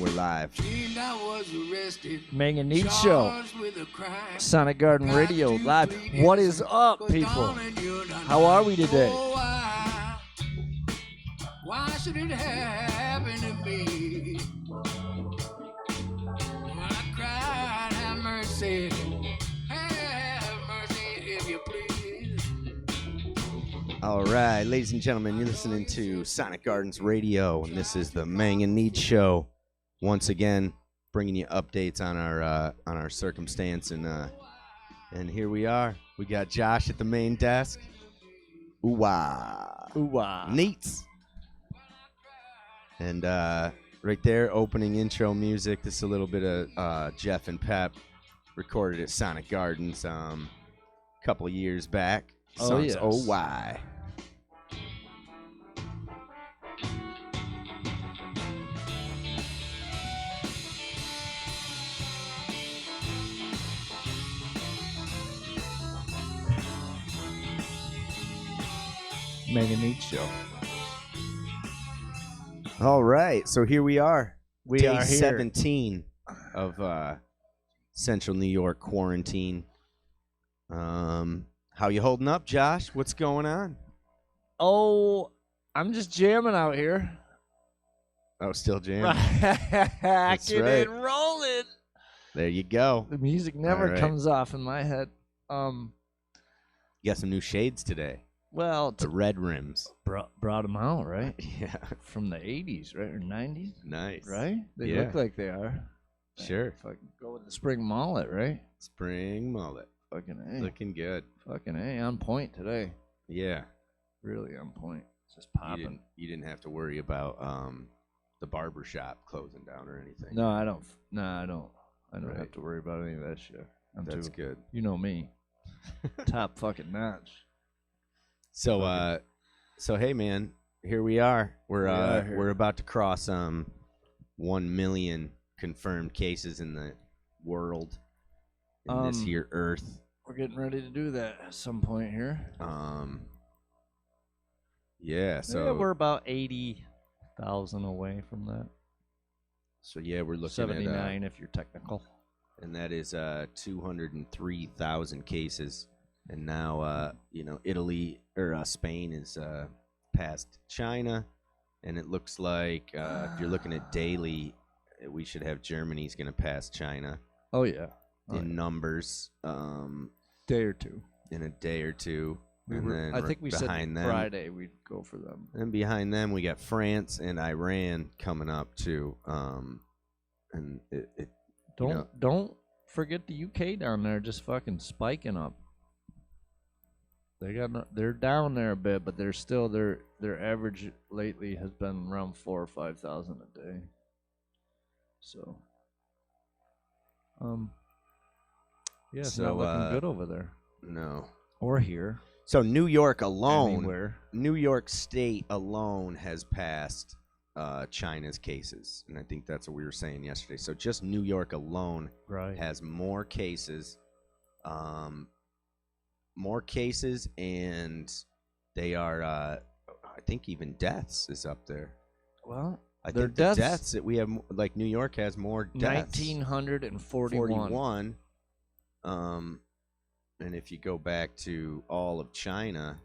We're live. mAng and Neads Show. Sonic Garden Radio live. What is up, people? How are we today? Why should it happen to me? When I cried, have mercy if you please. All right, ladies and gentlemen, you're listening to Sonic Gardens Radio, and this is the mAng and Neads Show. Once again, bringing you updates on our circumstance, and here we are. We got Josh at the main desk. Ooh-wah. Ooh-wah. Neats. And right there, opening intro music. This is a little bit of Jeff and Pep recorded at Sonic Gardens a couple of years back. Oh, yes. Oh, why? mAng and Neads Show. All right, so here we are. We Day are here. 17 of Central New York quarantine. How you holding up, Josh? What's going on? Oh, I'm just jamming out here. Oh, still jamming. Rocking right. and rolling. There you go. The music never All right. comes off in my head. You got some new shades today. Well, The red rims. brought them out, right? Yeah, From the 80s, right? Or 90s, nice. right? They Yeah. look like they are. Sure. If I can go with the spring mullet, right? Spring mullet. Fucking A. Looking good. Fucking A. On point today. Yeah. Really on point. It's just You popping. didn't have to worry about the barber shop closing down or anything. No, I don't. No, I don't. I don't Right. have to worry about any of that shit. That's good. You know me. Top fucking notch. So hey man, here we are. We are here. We're about to cross 1 million confirmed cases in the world in this here Earth. We're getting ready to do that at some point here. Yeah. So Yeah, we're about 80,000 away from that. So yeah, we're looking 79 if you're technical. and that is 203,000 cases. And now, Italy or Spain is past China, and it looks like if you're looking at daily, we should have Germany's going to pass China Oh yeah. in numbers Day or two. in a day or two. I think we said behind them, Friday we'd go for them. and behind them we got France and Iran coming up too. And it Don't forget the UK down there just fucking spiking up. They're down there a bit, but they're still their average lately has been around 4,000 or 5,000 a day. So, yeah, it's not looking good over there no. or here. So New York alone, Anywhere. New York State alone has passed China's cases, and I think that's what we were saying yesterday. So just New York alone Right. has more cases, and they are, I think even deaths is up there. Well, I their think the deaths that we have, like New York has more deaths. 1,941. And if you go back to all of China,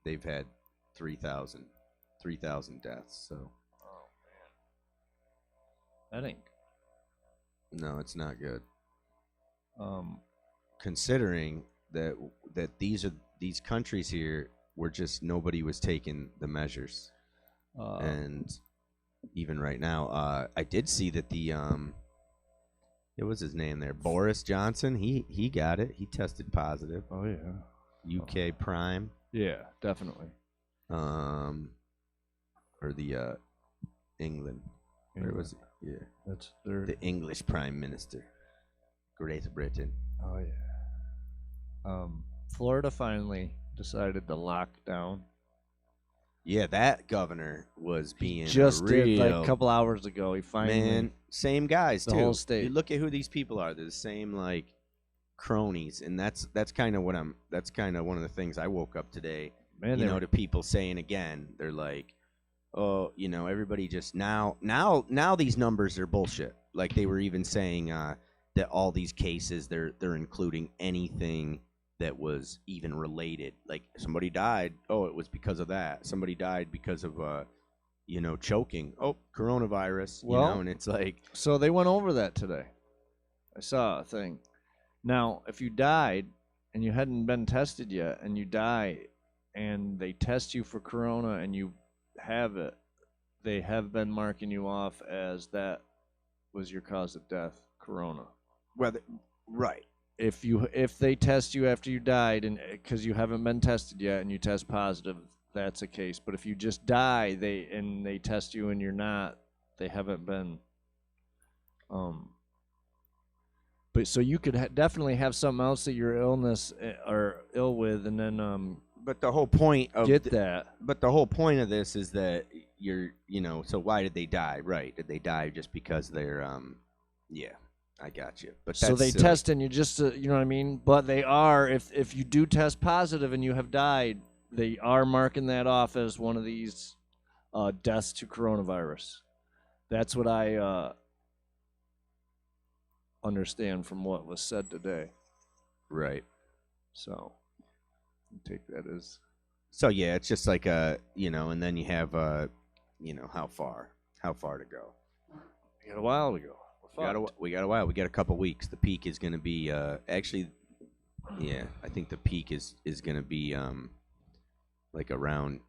they've had 3,000 deaths. So That ain't. no, it's not good. Considering Considering that these countries here were just nobody was taking the measures, and even right now, I did see that what was his name there? Boris Johnson. He got it. He tested positive. Oh yeah. UK Prime. Yeah, definitely. Or the England. Where was it? Yeah, That's their. the English Prime Minister, Great Britain. Oh yeah. Florida finally decided to lock down. Yeah, that governor was being Just real, did like a couple hours ago. He finally. man. Same guys The too. whole state. You look at who these people are. They're the same like cronies, and that's kind of That's kind of one of the things I woke up today. Man, To people saying again, they're like, oh, you know, everybody just now these numbers are bullshit. Like they were even saying that all these cases they're including anything that was even related. Like somebody died, oh, it was because of that. Somebody died because of you know, choking. Oh, coronavirus. Well, you know, and it's like, so they went over that today. I saw a thing. Now, if you died and you hadn't been tested yet, and you die, and they test you for corona and you have it, they have been marking you off as that was your cause of death, corona. whether right. If they test you after you died and because you haven't been tested yet and you test positive, that's a case. But if you just die, they test you and you're not, they haven't been. But so you could definitely have something else that you're ill with, and then But the whole point of that. But the whole point of this is that you know, so why did they die? Right? Did they die just because they're yeah, I got you. But So they silly. test and you just you know what I mean. But they are, if you do test positive and you have died, they are marking that off as one of these deaths to coronavirus. That's what I understand from what was said today. Right. So take that as. So yeah, it's just like you know, and then you have you know, how far to go. We got a while to go. We got a while. We got a couple weeks. The peak is going to be actually, yeah, I think the peak is going to be like around.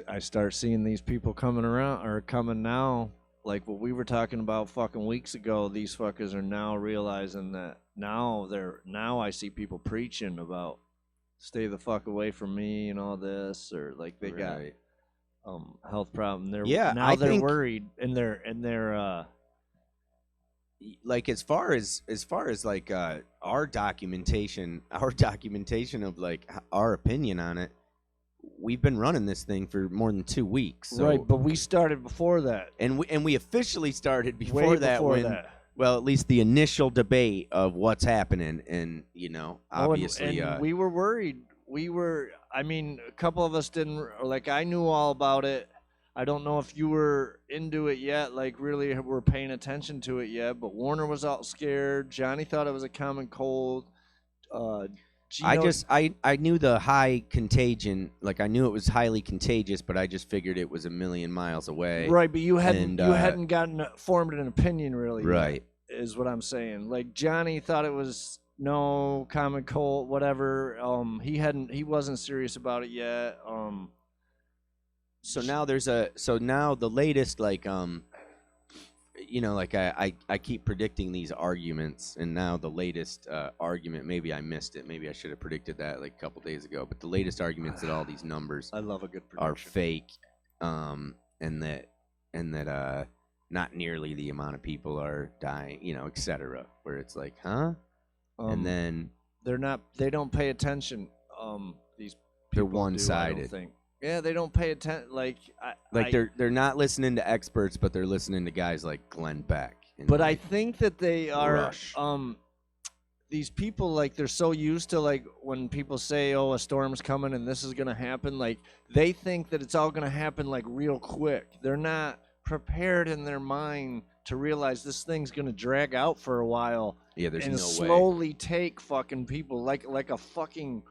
I start seeing these people coming around or coming now, like what we were talking about fucking weeks ago. These fuckers are now realizing that now I see people preaching about stay the fuck away from me and all this, or like they got health problem. They're they're worried and they're like as far as like our documentation of like our opinion on it, we've been running this thing for more than 2 weeks. So, right, but we started before that, and we officially started before that. Well, at least the initial debate of what's happening, and you know, obviously, and we were worried. I mean, a couple of us didn't. Like, I knew all about it. I don't know if you were into it yet, like really were paying attention to it yet, but Warner was all scared. Johnny thought it was a common cold. I knew the high contagion, like I knew it was highly contagious, but I just figured it was a million miles away. Right, but you hadn't gotten formed an opinion really. Right. Yet, is what I'm saying. Like Johnny thought it was no common cold, whatever. He wasn't serious about it yet. So now now the latest, like you know, like I keep predicting these arguments, and now the latest argument, maybe I missed it, maybe I should have predicted that like a couple days ago, but the latest arguments that all these numbers I love a good prediction. are fake, and that not nearly the amount of people are dying, you know, etc. Where it's like, huh? And then they don't pay attention. These people they're one-sided. I don't think. Yeah, they don't pay attention. They're not listening to experts, but they're listening to guys like Glenn Beck. But I think that they are. Rush. These people, like, they're so used to, like, when people say, "Oh, a storm's coming and this is gonna happen," like they think that it's all gonna happen like real quick. They're not prepared in their mind to realize this thing's gonna drag out for a while. Yeah, there's no way. Slowly take fucking people like a fucking.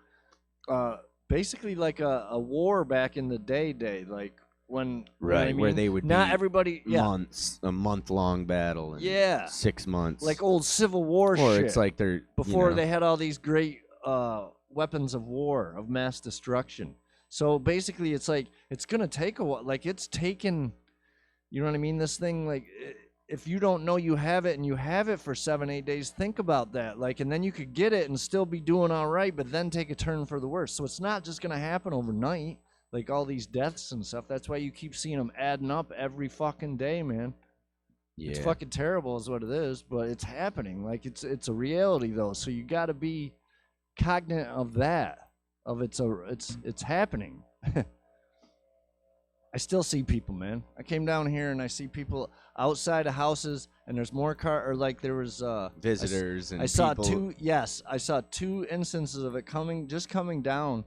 Basically like a war back in the day, like when right, I mean? where they would not be everybody a month-long battle, and 6 months, like old Civil War or shit. it's like they're before they had all these great weapons of war of mass destruction. So basically, it's like it's gonna take a while. Like it's taken, you know what I mean? This thing, like. If you don't know you have it and you have it for 7-8 days, think about that. Like, and then you could get it and still be doing all right, but then take a turn for the worse. So it's not just going to happen overnight, like all these deaths and stuff. That's why you keep seeing them adding up every fucking day, man. Yeah. It's fucking terrible is what it is, but it's happening. Like it's a reality though. So you got to be cognizant of that, of it's happening. I still see people, man. I came down here and I see people outside of houses, and there's more like there was visitors I saw two instances of it coming down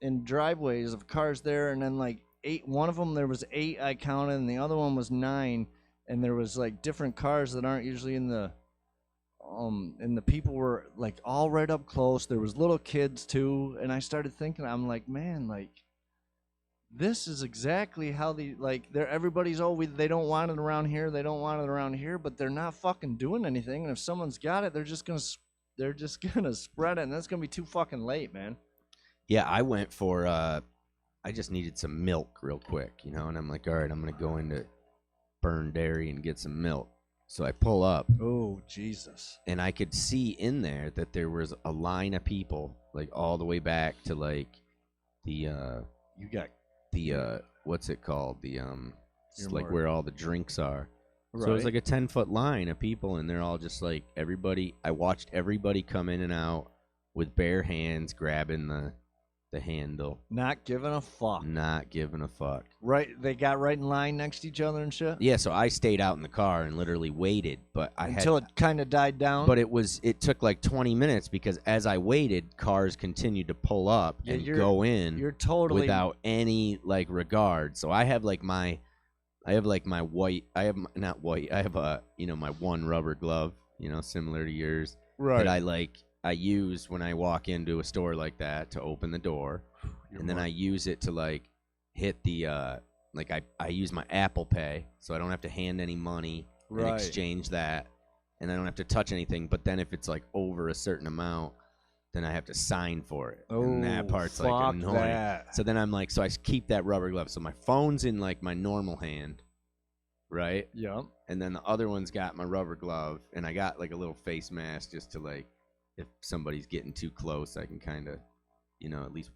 in driveways of cars there, and then like 8. One of them there was 8 I counted, and the other one was 9. And there was like different cars that aren't usually in the and the people were like all right up close. There was little kids too, and I started thinking, I'm like, man, like this is exactly how everybody's they don't want it around here, they don't want it around here, but they're not fucking doing anything. And if someone's got it, they're just gonna spread it, and that's gonna be too fucking late, man. Yeah, I went for I just needed some milk real quick, and I'm like, all right, I'm gonna go into Burn Dairy and get some milk. So I pull up. Oh, Jesus. And I could see in there that there was a line of people, like all the way back to like the what's it called? It's like where all the drinks are. Right. So it was like a 10-foot line of people, and they're all just like I watched everybody come in and out with bare hands grabbing the handle. Not giving a fuck. Not giving a fuck. Right, they got right in line next to each other and shit? Yeah, so I stayed out in the car and literally waited, but until it kind of died down? But it took like 20 minutes because as I waited, cars continued to pull up and go in. You're totally without any like regard. So I have my white, not white, I have my one rubber glove, similar to yours. Right. That I use when I walk into a store like that to open the door. And then I use it to hit the I use my Apple Pay, so I don't have to hand any money and exchange that, and I don't have to touch anything. But then if it's over a certain amount, then I have to sign for it. Oh, and that part's annoying. That. So then I'm so I keep that rubber glove. So my phone's in my normal hand, right? Yeah. And then the other one's got my rubber glove, and I got a little face mask just to if somebody's getting too close, I can kind of, at least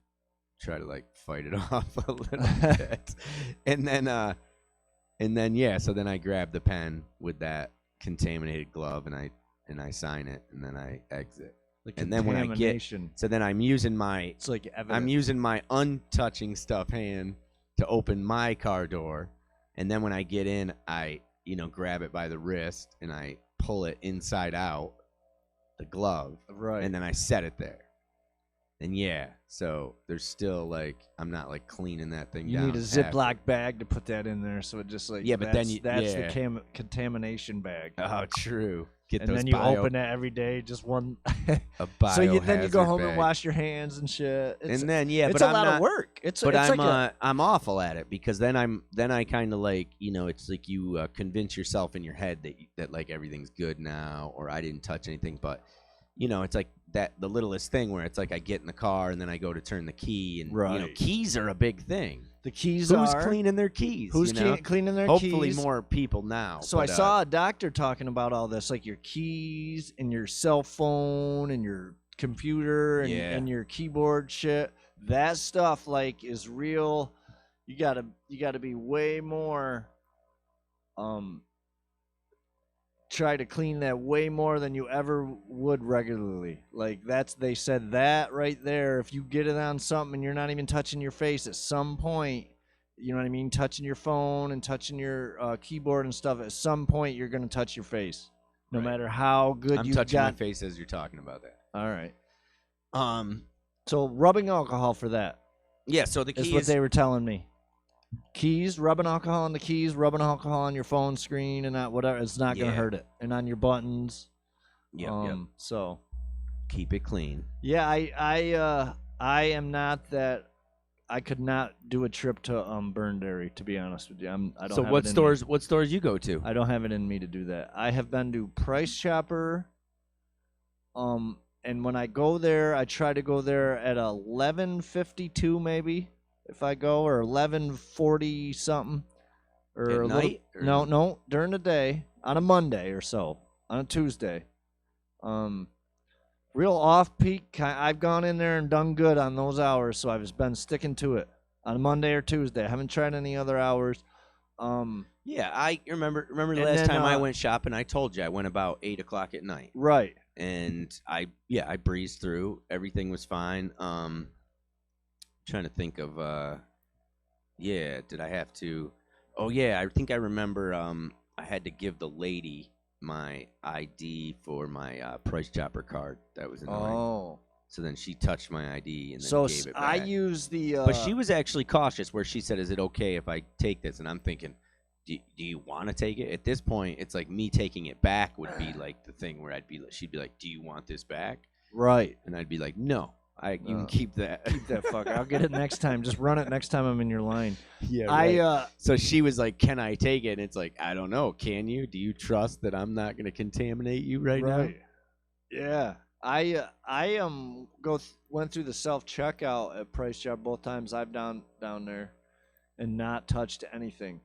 try to fight it off a little bit. And then yeah, so then I grab the pen with that contaminated glove and I sign it, and then I exit. And then when I then I'm using my I'm using my untouching stuff hand to open my car door, and then when I get in, I grab it by the wrist and I pull it inside out the glove, right, and then I set it there. And yeah, so there's still I'm not cleaning that thing down. You need a Ziploc bag to put that in there, so it just yeah, but then that's the contamination bag. Oh, true. And then you open it every day, just one. A biohazard so then you go home bag. And wash your hands and shit. And then it's but a lot of work. I'm awful at it because then I kind of it's you convince yourself in your head that everything's good now, or I didn't touch anything, but it's that the littlest thing where it's I get in the car and then I go to turn the key, and keys are a big thing. The keys Who's cleaning their keys? Who's cleaning their keys? Hopefully more people now. So I saw a doctor talking about all this, your keys and your cell phone and your computer and your keyboard shit. That stuff is real. You gotta be way more try to clean that way more than you ever would regularly. They said that right there. If you get it on something and you're not even touching your face at some point, you know what I mean? Touching your phone and touching your keyboard and stuff, at some point you're going to touch your face. No matter how good I'm touching my face as you're talking about that. All right. So rubbing alcohol for that. Yeah, so the key is what they were telling me. Keys, rubbing alcohol on the keys, rubbing alcohol on your phone screen, and that whatever, it's not gonna hurt it. And on your buttons. Yeah. So keep it clean. Yeah, I am not that. I could not do a trip to Burn Dairy, to be honest with you. I don't. So have what it in stores? Me. What stores you go to? I don't have it in me to do that. I have been to Price Chopper. And when I go there, I try to go there at 11:52 maybe. If I go, or 11:40 something, or at night? No, during the day on a Monday or so, on a Tuesday. Real off peak. I've gone in there and done good on those hours, so I've just been sticking to it on a Monday or Tuesday. I haven't tried any other hours. Yeah, I remember the last time I went shopping. I told you I went about 8 o'clock at night. Right. And I breezed through. Everything was fine. Trying to think of did I have to I think I remember I had to give the lady my ID for my Price Chopper card. That was annoying. So then she touched my ID and then So gave it back. I use the. But she was actually cautious where she said, is it okay if I take this? And I'm thinking, do you want to take it? At this point, it's like me taking it back would be like the thing where she'd be like, do you want this back? Right. And I'd be like, no, you can keep that. Keep that fucker. I'll get it next time. Just run it next time I'm in your line. Yeah, right. So she was like, can I take it? And it's like, I don't know. Can you? Do you trust that I'm not going to contaminate you right now? Yeah. I went through the self checkout at Price Job both times I've down there, and not touched anything.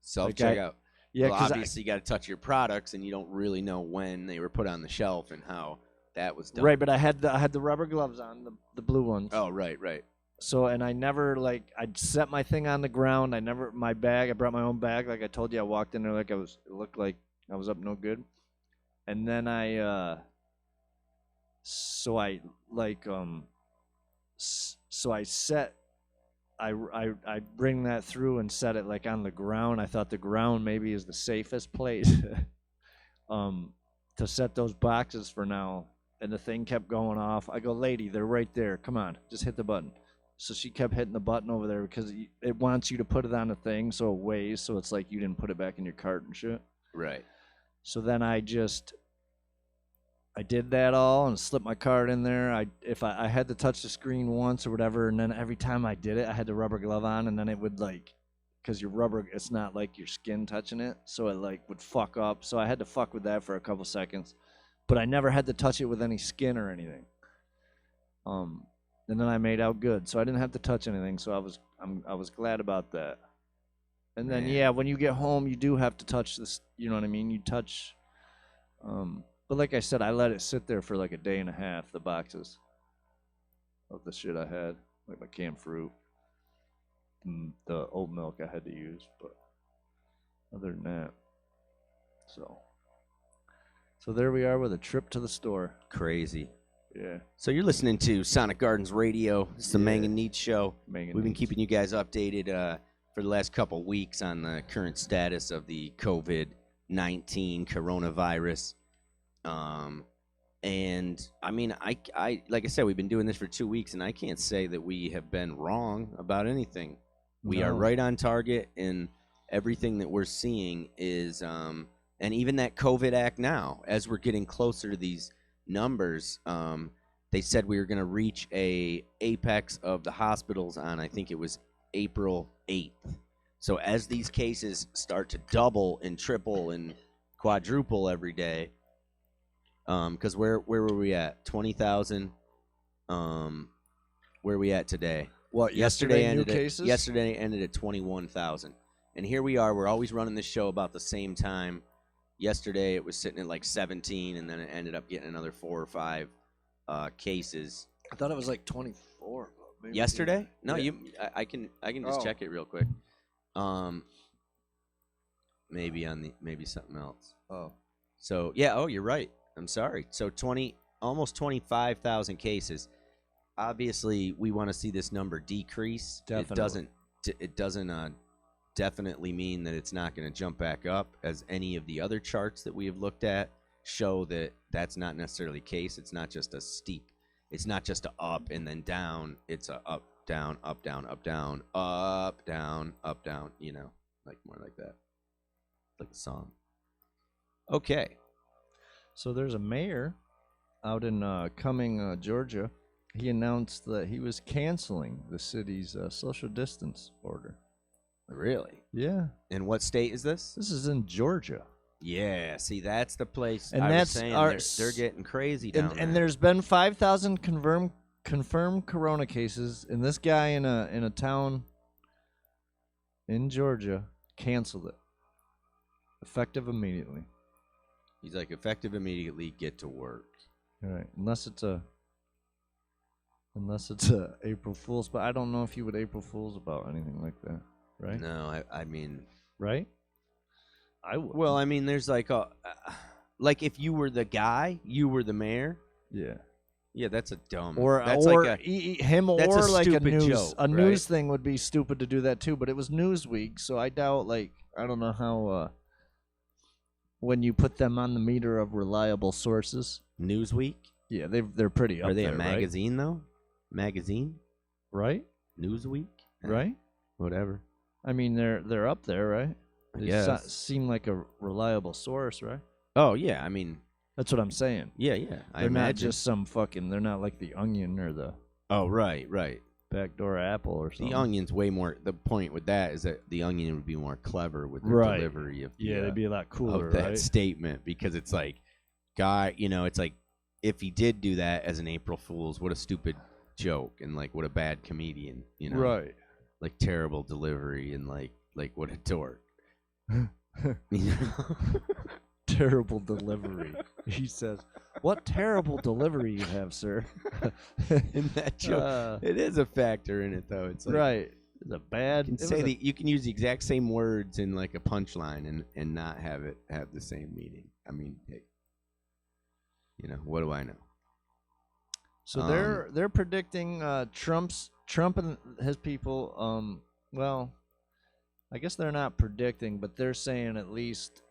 Self checkout. Yeah, well, obviously you got to touch your products, and you don't really know when they were put on the shelf and how that was done. Right, but I had the rubber gloves on, the blue ones. Oh, right. So, and I never I'd set my thing on the ground. I brought my own bag. Like I told you, I walked in there it looked like I was up no good, and then I bring that through and set it like on the ground. I thought the ground maybe is the safest place to set those boxes for now. And the thing kept going off. I go, lady, they're right there. Come on, just hit the button. So she kept hitting the button over there because it wants you to put it on a thing so it weighs. So it's like you didn't put it back in your cart and shit. Right. So then I did that all and slipped my card in there. I had to touch the screen once or whatever, and then every time I did it, I had the rubber glove on, and then it would because your rubber, it's not like your skin touching it, so it would fuck up. So I had to fuck with that for a couple seconds, but I never had to touch it with any skin or anything. And then I made out good, so I didn't have to touch anything. So I was glad about that. And then when you get home, you do have to touch this. You know what I mean? You touch. But like I said, I let it sit there for like a day and a half, the boxes of the shit I had, like my canned fruit and the oat milk I had to use. But other than that, so there we are with a trip to the store. Crazy. Yeah. So you're listening to Sonic Gardens Radio. It's the Mang and Neads Show. We've been keeping you guys updated for the last couple weeks on the current status of the COVID-19 coronavirus. And I mean, I like I said, we've been doing this for 2 weeks, and I can't say that we have been wrong about anything. We are right on target, and everything that we're seeing is, and even that COVID Act now, as we're getting closer to these numbers, they said we were going to reach a apex of the hospitals on, I think it was April 8th. So as these cases start to double and triple and quadruple every day, because where were we at? 20,000. Where are we at today? What, yesterday ended new cases? Yesterday ended at 21,000. And here we are. We're always running this show about the same time. Yesterday it was sitting at like 17, and then it ended up getting another 4 or 5 cases. I thought it was like 24. Maybe. Yesterday? No, yeah. I can just check it real quick. Maybe something else. Oh. So yeah. Oh, you're right. I'm sorry. So almost 25,000 cases. Obviously, we want to see this number decrease. Definitely. It doesn't definitely mean that it's not going to jump back up, as any of the other charts that we have looked at show that that's not necessarily the case. It's not just a steep. It's not just a up and then down. It's a up, down, up, down, up, down, up, down, up, down. You know, like more like that, like a song. Okay. So there's a mayor out in Cumming, Georgia. He announced that he was canceling the city's social distance order. Really? Yeah. And what state is this? This is in Georgia. Yeah. See, that's the place. And I was saying they're getting crazy down there. And there's been 5,000 confirmed corona cases, and this guy in a town in Georgia canceled it, effective immediately. He's like, effective immediately, get to work. All right, unless it's a April Fool's, but I don't know if you would April Fool's about anything like that, right? No, I mean, right? I would. Well, I mean, there's like like if you were the guy, you were the mayor. Yeah. Yeah, that's a dumb. That's like him, that's or a like a news joke, right? News thing would be stupid to do that too. But it was Newsweek, so I doubt. I don't know how. When you put them on the meter of reliable sources. Newsweek? Yeah, they're pretty up Are they there, a magazine though? Magazine? right? Newsweek? Right? Whatever. I mean, they're up there, right? I They guess. seem like a reliable source, right? Oh yeah, I mean, That's what I'm saying. yeah. I They're not imagine. just some fucking. They're not like the Onion or the Oh right. Backdoor Apple or something. The Onion's way more. The point with that is that the Onion would be more clever with their Right. delivery of the, Yeah, they'd be a lot cooler, of that right? statement, because it's like, guy, it's like, if he did do that as an April Fool's, what a stupid joke, and like what a bad comedian, Right. like terrible delivery, and like what a dork. You know? Terrible delivery. He says, "What terrible delivery you have, sir." In that joke, it is a factor in it though. It's like, right. It's a bad. you can use the exact same words in like a punchline and not have it have the same meaning. I mean, hey, what do I know? So they're predicting Trump and his people. Well, I guess they're not predicting, but they're saying at least.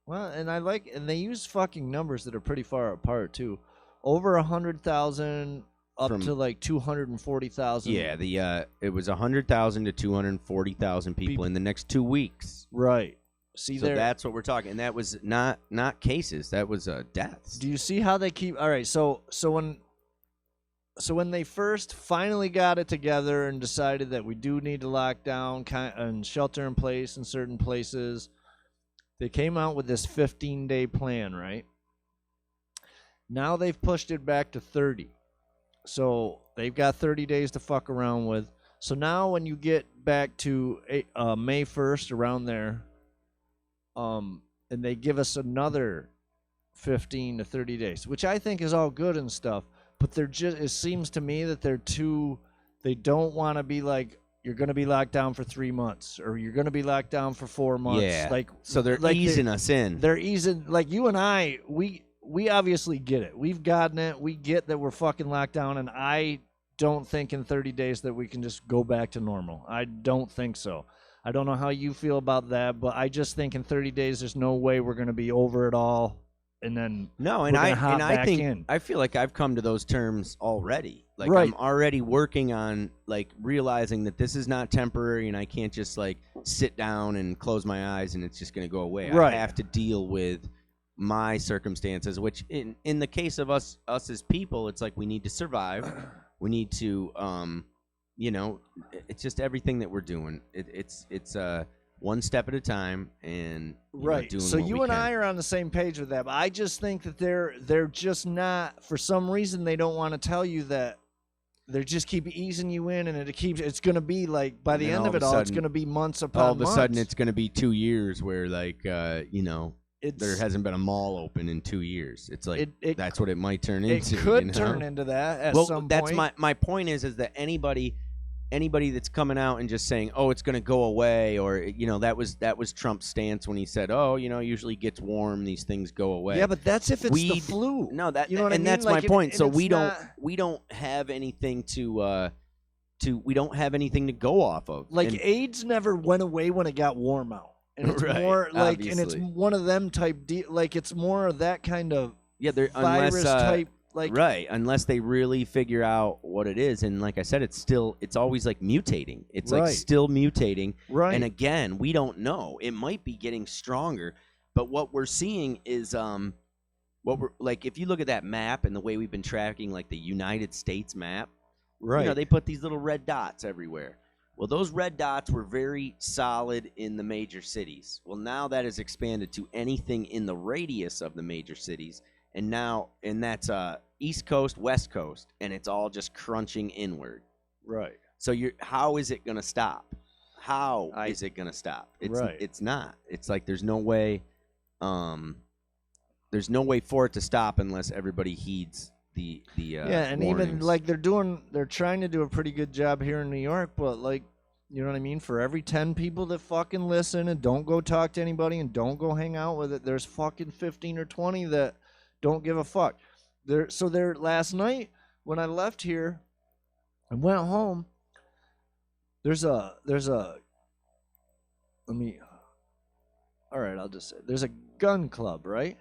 Well, and they use fucking numbers that are pretty far apart too. Over 100,000 up to like 240,000. Yeah, it was 100,000 to 240,000 people in the next 2 weeks. Right. See, so that's what we're talking, and that was not cases. That was deaths. Do you see how they keep? All right, so when they first finally got it together and decided that we do need to lock down and shelter in place in certain places, they came out with this 15-day plan, right? Now they've pushed it back to 30. So they've got 30 days to fuck around with. So now when you get back to May 1st, around there, and they give us another 15 to 30 days, which I think is all good and stuff, but it seems to me that they don't want to be like, you're going to be locked down for 3 months, or you're going to be locked down for 4 months. Yeah. So they're easing us in. They're easing, like you and I, we obviously get it. We've gotten it. We get that we're fucking locked down, and I don't think in 30 days that we can just go back to normal. I don't think so. I don't know how you feel about that, but I just think in 30 days there's no way we're going to be over it all. And then I feel like I've come to those terms already. Like, right. I'm already working on like realizing that this is not temporary, and I can't just like sit down and close my eyes and it's just going to go away. Right. I have to deal with my circumstances, which in the case of us as people, it's like we need to survive. We need to it's just everything that we're doing. It's one step at a time, and right. Doing so what you we and can. I are on the same page with that. But I just think that they're just not, for some reason they don't want to tell you that. They just keep easing you in, and it's going to be like by the end of it all, it's going to be months upon months. All of a sudden, it's going to be 2 years where like there hasn't been a mall open in 2 years. It's like that's what it might turn into. It could turn into that at some point. That's my point is that anybody that's coming out and just saying, "Oh, it's going to go away," or that was Trump's stance when he said, "Oh, usually gets warm, these things go away." Yeah, but that's if it's the flu. No, that you know what I mean? That's like my point. So we don't have anything to go off of. Like AIDS never went away when it got warm out, and it's right, more like, obviously. and it's one of them type like it's more of that kind of virus type. Like, right, unless they really figure out what it is, and like I said, it's always like mutating. It's like still mutating, right? And again, we don't know. It might be getting stronger, but what we're seeing is what we're like. If you look at that map and the way we've been tracking, like the United States map, right? They put these little red dots everywhere. Well, those red dots were very solid in the major cities. Well, now that has expanded to anything in the radius of the major cities. And that's East Coast, West Coast, and it's all just crunching inward. Right. So how is it going to stop? How is it going to stop? It's not. It's like there's no way for it to stop unless everybody heeds the and warnings. Even like they're trying to do a pretty good job here in New York, but like, you know what I mean? For every 10 people that fucking listen and don't go talk to anybody and don't go hang out with it, there's fucking 15 or 20 that don't give a fuck. There last night when I left here and went home, there's a I'll just say there's a gun club, right?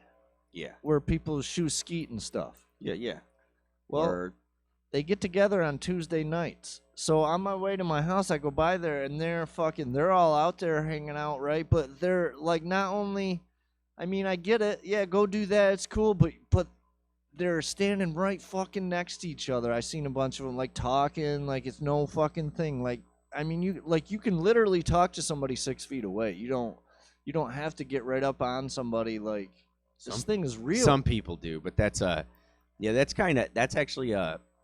Yeah. Where people shoot skeet and stuff. Yeah. Well, Or they get together on Tuesday nights. So on my way to my house, I go by there, and they're all out there hanging out, right? But they're like, not only, I mean, I get it. Yeah, go do that. It's cool. But they're standing right fucking next to each other. I seen a bunch of them like talking, like it's no fucking thing. Like, I mean, you can literally talk to somebody 6 feet away. You don't have to get right up on somebody. Like, this thing is real. some people do, but that's that's actually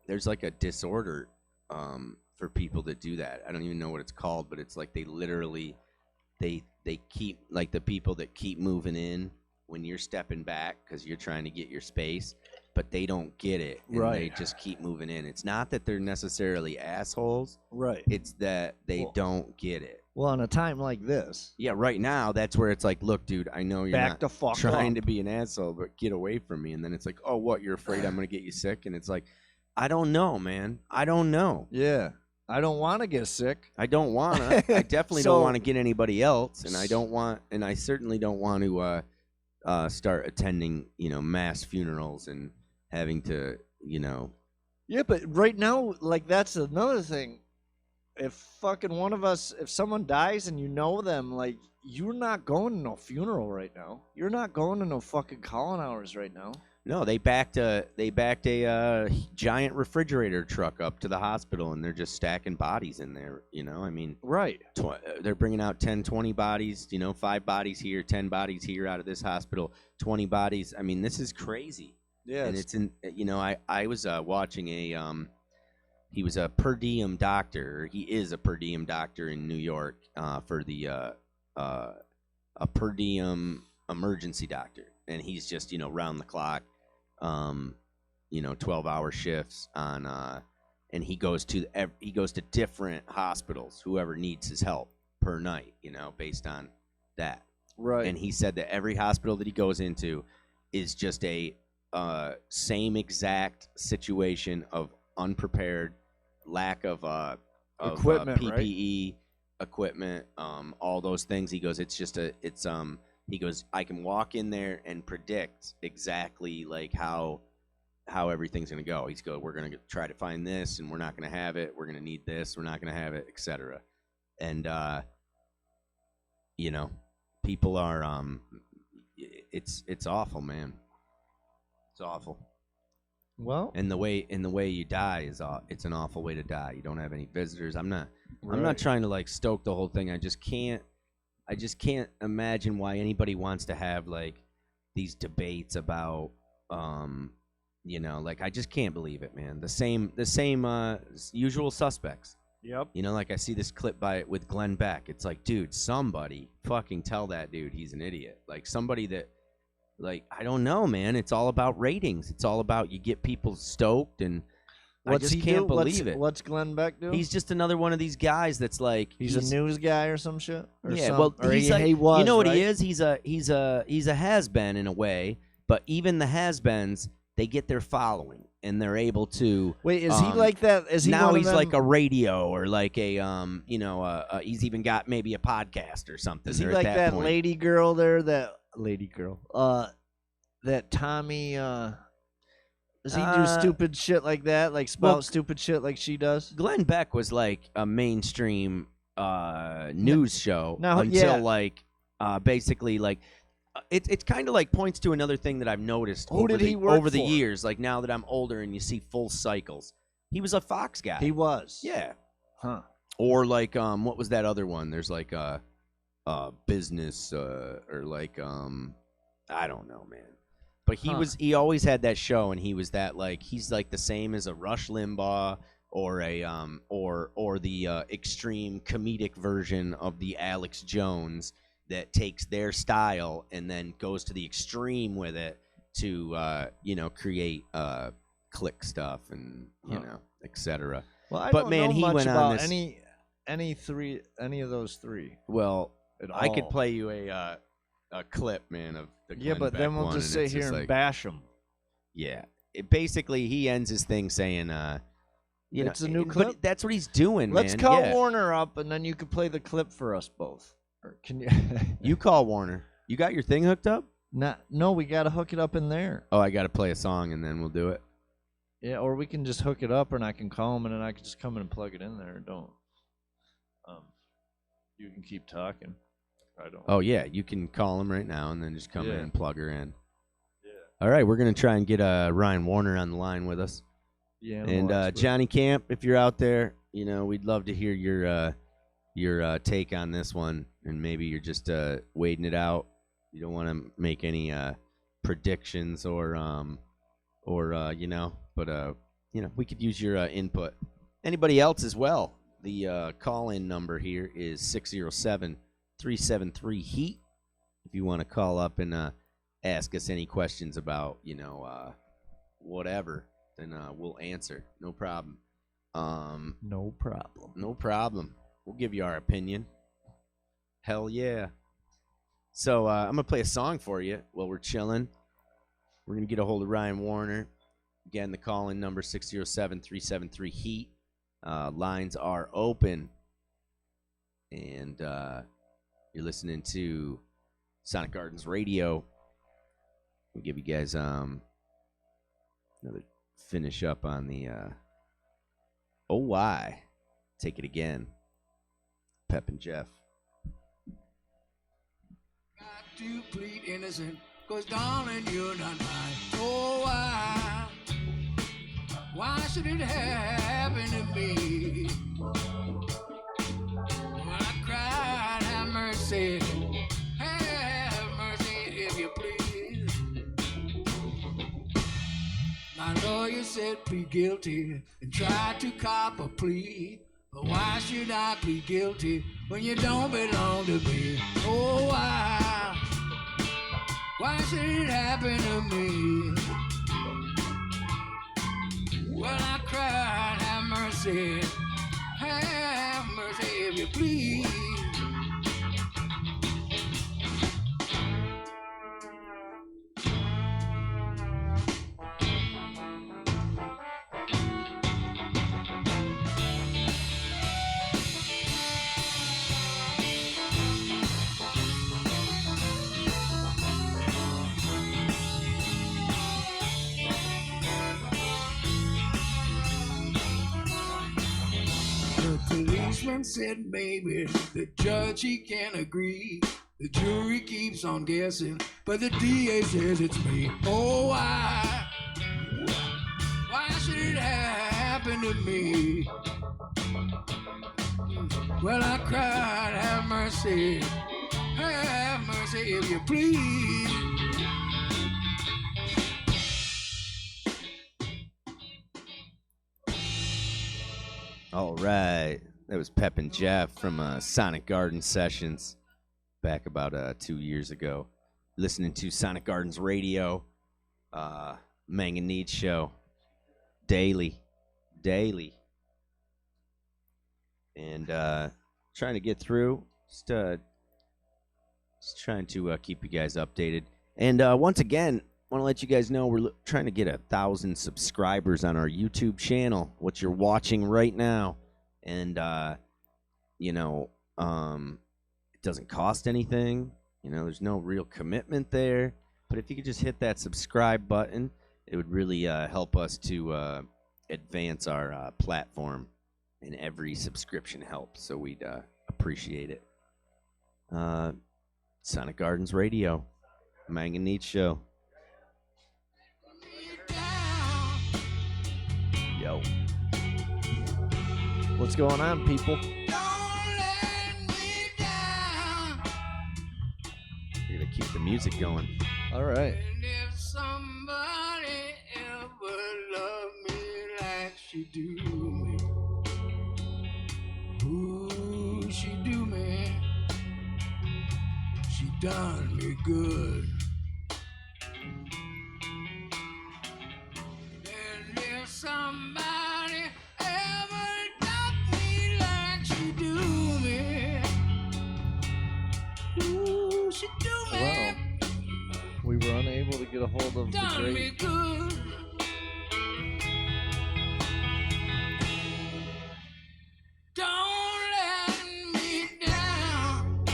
there's like a disorder for people that do that. I don't even know what it's called, but it's like they literally they keep, like, the people that keep moving in when you're stepping back because you're trying to get your space, but they don't get it, and Right. they just keep moving in. It's not that they're necessarily assholes, Right. it's that they don't get it. Well, on a time like this, Yeah, right now that's where it's like, look, dude, I know you're back not the fuck trying up. to be an asshole, but get away from me. And then it's like, oh, what, you're afraid I'm gonna get you sick? And it's like, I don't know, man. I don't know. Yeah. I don't want to get sick. I don't wanna. I definitely So- don't want to get anybody else, and I certainly don't want to start attending, mass funerals and having to, Yeah, but right now, like, that's another thing. If fucking one of us, if someone dies and you know them, like, you're not going to no funeral right now. You're not going to no fucking calling hours right now. No, they backed a giant refrigerator truck up to the hospital, and they're just stacking bodies in there. I mean, Right. they're bringing out 10, 20 bodies. 5 bodies here, 10 bodies here out of this hospital, 20 bodies. I mean, this is crazy. Yeah. And it's in. I was watching he was a per diem doctor. He is a per diem doctor in New York for the a per diem emergency doctor, and he's just round the clock. 12-hour shifts on, and he goes to different hospitals, whoever needs his help per night, based on that. Right. And he said that every hospital that he goes into is just a same exact situation of unprepared, lack of Equipment, PPE equipment, all those things. He goes, he goes, I can walk in there and predict exactly like how everything's going to go. He's go, we're going to try to find this, and we're not going to have it. We're going to need this. We're not going to have it, etc. And people are it's awful, man. It's awful. Well, And the way you die is it's an awful way to die. You don't have any visitors. I'm not right. trying to like stoke the whole thing. I just can't imagine why anybody wants to have like these debates about like, I just can't believe it, man. The same usual suspects. Yep. Like I see this clip with Glenn Beck. It's like, dude, somebody fucking tell that dude he's an idiot. Like, somebody that, like, I don't know, man. It's all about ratings. It's all about, you get people stoked, and What's I just he can't do? believe it. What's Glenn Beck do? He's just another one of these guys that's like, He's a news guy or some shit. Or yeah, some, well, or he's he, like, he was, you know what right? he is? He's a has-been in a way, but even the has-beens, they get their following, and they're able to. Wait, is he like that? Is he now one of he's them, like a radio, or like a he's even got maybe a podcast or something. Is he there like at that point. lady girl there? That lady girl. That Tommy. Does he do stupid shit like that? Like spout stupid shit like she does? Glenn Beck was like a mainstream news show yeah. like basically like. It's kind of like points to another thing that I've noticed Who did he work over the for? years. Like, now that I'm older and you see full cycles, he was a Fox guy. He was. Yeah. Huh. Or like what was that other one? There's like business or like I don't know, man. But he always had that show, and he was that, like, he's like the same as a Rush Limbaugh or a or the extreme comedic version of the Alex Jones that takes their style and then goes to the extreme with it to create click stuff and etc. Well, I But don't man, know he much went on about this- any of those three. Well, At I could all. play you a clip, man, of the Yeah, Glenn but Beck then we'll one, just and sit it's here and like, bash them. yeah. Basically, he ends his thing saying, It's a new but clip? that's what he's doing, Let's man. call Yeah. Warner up, and then you can play the clip for us both. Or can you? You call Warner. You got your thing hooked up? No, we gotta hook it up in there. Oh, I got to play a song and then we'll do it. Yeah, or we can just hook it up, and I can call him, and then I can just come in and plug it in there. Don't. You can keep talking. I don't. Oh, yeah. You can call him right now and then just come in Yeah. and plug her in. Yeah. All right. We're going to try and get Ryan Warner on the line with us. Yeah. And Johnny Camp, if you're out there, you know, we'd love to hear your take on this one. And maybe you're just waiting it out. You don't want to make any predictions or you know, but you know, we could use your input. Anybody else as well? The call-in number here is 607-373-HEAT. If you want to call up and ask us any questions about, you know, whatever, then we'll answer. No problem. No problem. No problem. We'll give you our opinion. Hell yeah. So I'm going to play a song for you while we're chilling. We're going to get a hold of Ryan Warner. Again, the call-in number 607-373-HEAT. Lines are open. And you're listening to Sonic Gardens Radio. We'll give you guys another finish up on the OY. Take it again. Pepin Jeff. Got to plead innocent, 'cause darling, you're not mine. Oh, why should it happen to me? When I cried, have mercy if you please. My lawyer said plead guilty and tried to cop a plea. But why should I plead guilty when you don't belong to me? Oh, why should it happen to me? Well, I cried, have mercy if you please. The policeman said maybe the judge he can't agree. The jury keeps on guessing, but the DA says it's me. Oh, why should it happen to me? Well, I cried, have mercy if you please. All right. That was Pepin Jeff from Sonic Garden Sessions back about 2 years ago. Listening to Sonic Gardens Radio, mAng and Neads Show, daily. And trying to get through, just trying to keep you guys updated. And once again, want to let you guys know we're trying to get 1,000 subscribers on our YouTube channel, what you're watching right now. And, you know, it doesn't cost anything. You know, there's no real commitment there. But if you could just hit that subscribe button, it would really help us to advance our platform. And every subscription helps, so we'd appreciate it. Sonic Gardens Radio, mAng and Neads Show. Yo. What's going on, people? We're gonna keep the music going. All right. And if somebody ever loved me like she do me, ooh, she do me, she done me good. And if somebody ever loved me like she do me, ooh, she do me. Well, we were unable to get a hold of the Done me great good. Don't let me down.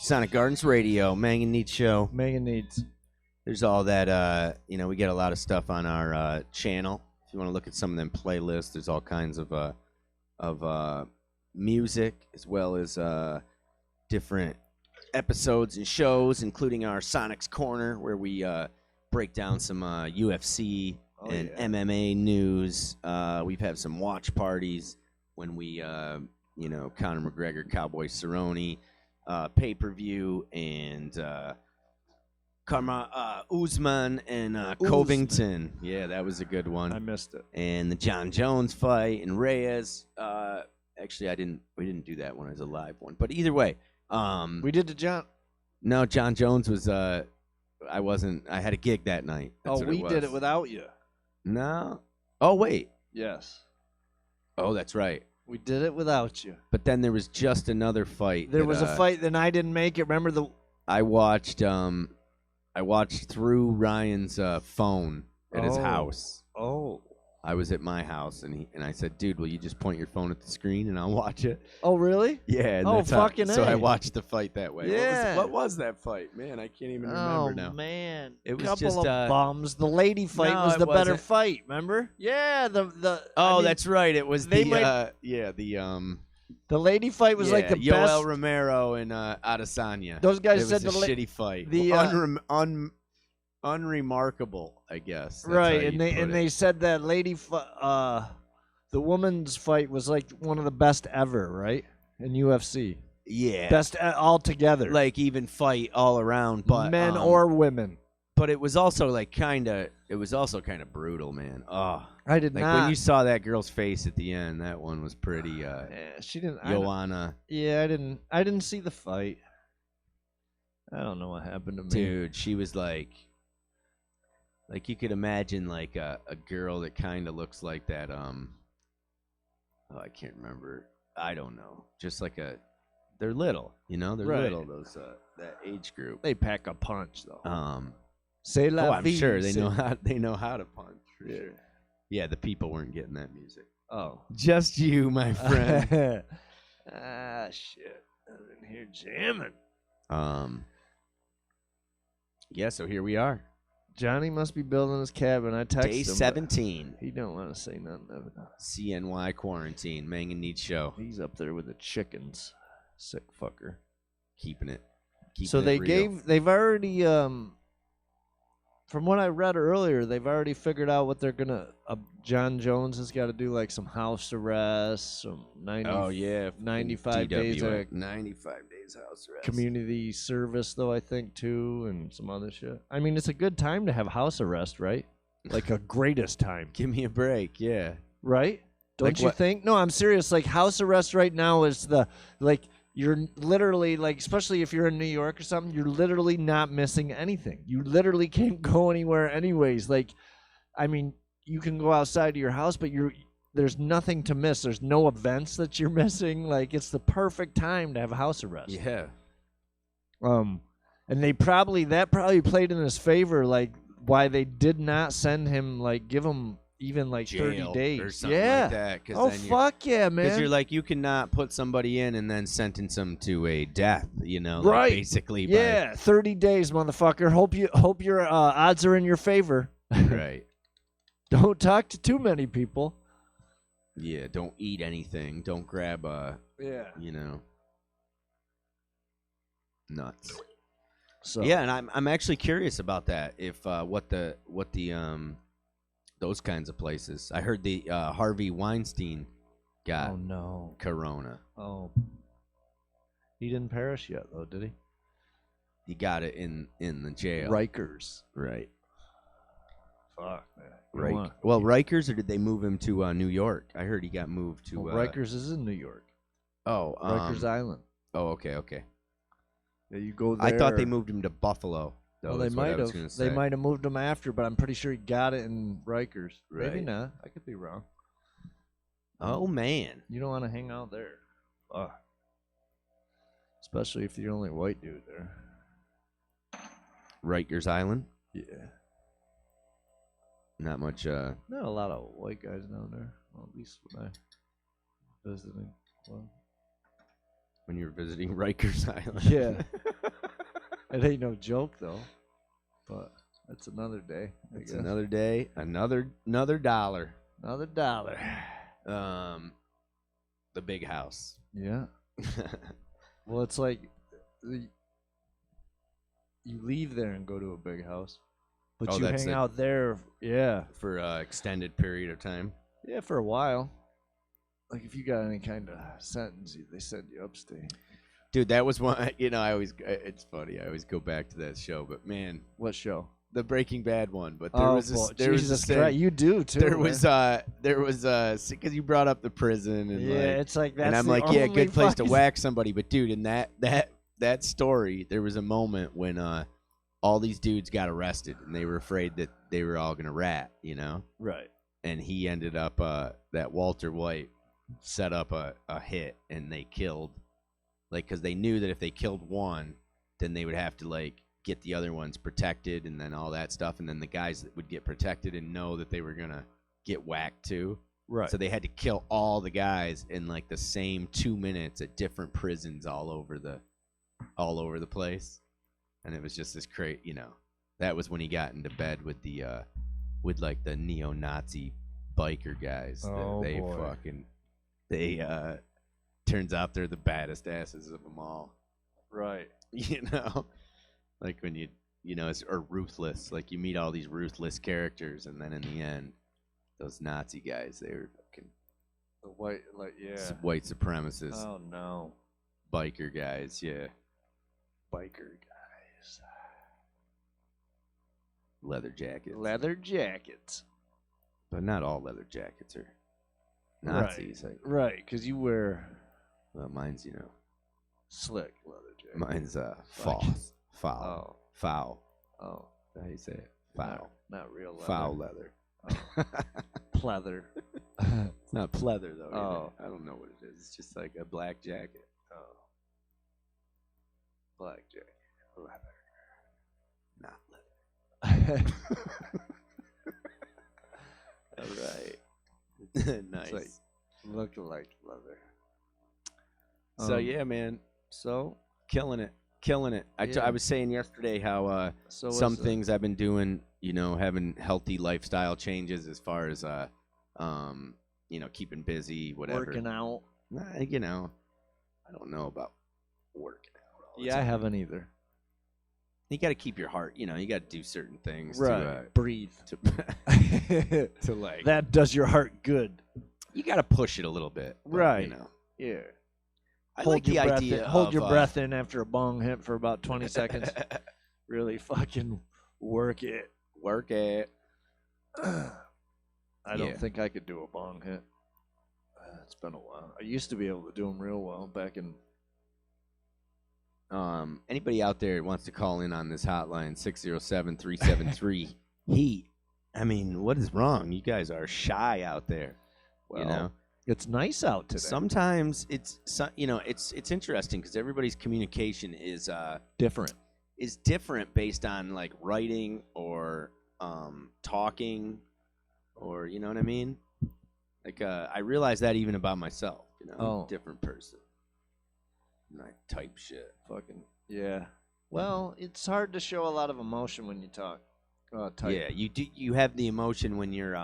Sonic Gardens Radio, mAng and Neads Show. mAng and Neads. There's all that, we get a lot of stuff on our channel. If you want to look at some of them playlists, there's all kinds of music as well as different episodes and shows, including our Sonic's Corner, where we break down some UFC and MMA news. We've had some watch parties when we, Conor McGregor, Cowboy Cerrone, pay-per-view, and Usman and Covington. Yeah, that was a good one. I missed it. And the John Jones fight and Reyes. Actually, we didn't do that one as a live one. But either way, we did the John. No, John Jones was. I had a gig that night. That's what we it was. did it without you. No. Oh wait. Yes. Oh, that's right. We did it without you. But then there was just another fight. There was a fight, then I didn't make it. Remember I watched through Ryan's phone at his house. Oh. I was at my house, and I said, "Dude, will you just point your phone at the screen and I'll watch it?" Oh, really? Yeah. And Oh, that's how- fucking So A. I watched the fight that way. Yeah. What was that fight? Man, I can't even remember now. Oh, man. It was couple just, of bums. The lady fight no, was it the better wasn't. fight, remember? Yeah, That's right. It was they the lady fight was like the Yoel best. Romero and Adesanya. Those guys it said was the a shitty fight. the, Unremarkable, I guess. That's right, how and you'd put they it. said that the woman's fight was like one of the best ever, right? In UFC. Yeah, Best altogether. like even fight all around, but men or women. But it was also like kind of brutal, man. Oh, I did like not. when you saw that girl's face at the end, that one was pretty. Yeah, she didn't. Joanna. I didn't see the fight. I don't know what happened to me. Dude, she was like you could imagine like a girl that kind of looks like that. I can't remember. I don't know. Just like they're little, they're Right. little. Those that age group. They pack a punch though. Oh, la I'm vie, sure they c'est- know how to punch. For sure. Yeah, the people weren't getting that music. Oh. Just you, my friend. Shit. I'm in here jamming. Yeah, so here we are. Johnny must be building his cabin. I texted him. Day but 17. He don't want to say nothing of it. CNY quarantine. mAng and Neads Show. He's up there with the chickens. Sick fucker. Keeping it. So it real. they've already, from what I read earlier, they've already figured out what they're gonna. John Jones has got to do like some house arrest, some 95 days of 95 days house arrest. community service, though I think too, and some other shit. I mean, it's a good time to have house arrest, right? Like a greatest time, Give me a break, yeah. right? Don't Like you what? think? No, I'm serious. Like house arrest right now is you're literally like, especially if you're in New York or something, you're literally not missing anything. You literally can't go anywhere anyways. Like, I mean, you can go outside of your house, but there's nothing to miss. There's no events that you're missing. Like, it's the perfect time to have a house arrest. Yeah. And that probably played in his favor, like why they did not send him, like give him even like Jail 30 days. or something Yeah. like that. Oh fuck yeah, man. Because you're like, you cannot put somebody in and then sentence them to a death, like Right. basically. Yeah, 30 days, motherfucker. Hope your odds are in your favor. Right. Don't talk to too many people. Yeah, don't eat anything. Don't grab, Yeah. nuts. So Yeah, and I'm actually curious about that. If what the those kinds of places. I heard the Harvey Weinstein got Oh no. corona. Oh. He didn't perish yet though, did he? He got it in the jail. Rikers. Right. Fuck, man. Right. Well, Rikers, or did they move him to New York? I heard he got moved to. Rikers is in New York. Oh. Rikers Island. Oh, okay. Yeah, you go there. I thought they moved him to Buffalo. Well, they might have. They might have moved him after, but I'm pretty sure he got it in Rikers. Maybe Right. not. I could be wrong. Oh man. You don't want to hang out there. Especially if you're the only white dude there. Rikers Island. Yeah. Not much. Not a lot of white guys down there. Well, at least when I visiting. Well, when you were visiting Rikers Island. Yeah. It ain't no joke though. But that's another day. It's another day, another dollar. Another dollar. The big house. Yeah. Well, it's like you leave there and go to a big house, but Oh, you that's hang it. out there. Yeah. For an extended period of time. Yeah, for a while. Like if you got any kind of sentence, they send you upstate. Dude, that was one. It's funny. I always go back to that show, but man, What show? the Breaking Bad one. But there was boy, there was Jesus this thing. Christ, you do too. There man. was because you brought up the prison and Yeah, like, it's like that's and I'm the like, yeah, only good place to fucking- whack somebody. But dude, in that story, there was a moment when all these dudes got arrested and they were afraid that they were all gonna rat, you know. Right. And he ended up that Walter White set up a hit and they killed, like, because they knew that if they killed one, then they would have to like get the other ones protected and then all that stuff, and then the guys that would get protected and know that they were gonna get whacked too. Right. So they had to kill all the guys in like the same 2 minutes at different prisons all over the place, and it was just this crazy, you know. That was when he got into bed with the with like the neo-Nazi biker guys. Oh, they boy. turns out they're the baddest asses of them all. Right. You know, like when or ruthless. Like you meet all these ruthless characters, and then in the end, those Nazi guys, they were fucking The white, like, yeah. white supremacists, Oh no. biker guys. Yeah, Biker guys. leather jackets. Leather jackets. But not all leather jackets are Nazis. Right, because you wear Well, mine's slick leather jackets. mine's foul. Oh. How do you say it? Foul. Not real leather. Foul leather. Oh. Pleather. It's not pleather though. Either. Oh. I don't know what it is. It's just like a black jacket. Oh. Black jacket. Not leather. All right. Nice. It's like, look like leather. So yeah, man, So killing it. Yeah. I was saying yesterday how so some what's things I've been doing, having healthy lifestyle changes as far as keeping busy, whatever. working out. Nah, I don't know about working out. All the Yeah, I time. haven't either. You got to keep your heart. You got to do certain things Breathe. to like. That does your heart good. You got to push it a little bit, but, Right. Yeah. I like the idea. Hold of, your breath in after a bong hit for about 20 seconds. seconds. Really fucking work it. Work it. I don't Yeah. think I could do a bong hit. It's been a while. I used to be able to do them real well back in. Anybody out there wants to call in on this hotline, 607-373 heat. I mean, what is wrong? You guys are shy out there. Well, it's nice out today. Sometimes it's interesting because everybody's communication is different. based on like writing or talking, or you know what I mean. Like I realize that even about myself. I'm a different person. And I type shit. Fucking yeah. Well, it's hard to show a lot of emotion when you talk. Type. Yeah, you do. You have the emotion when you're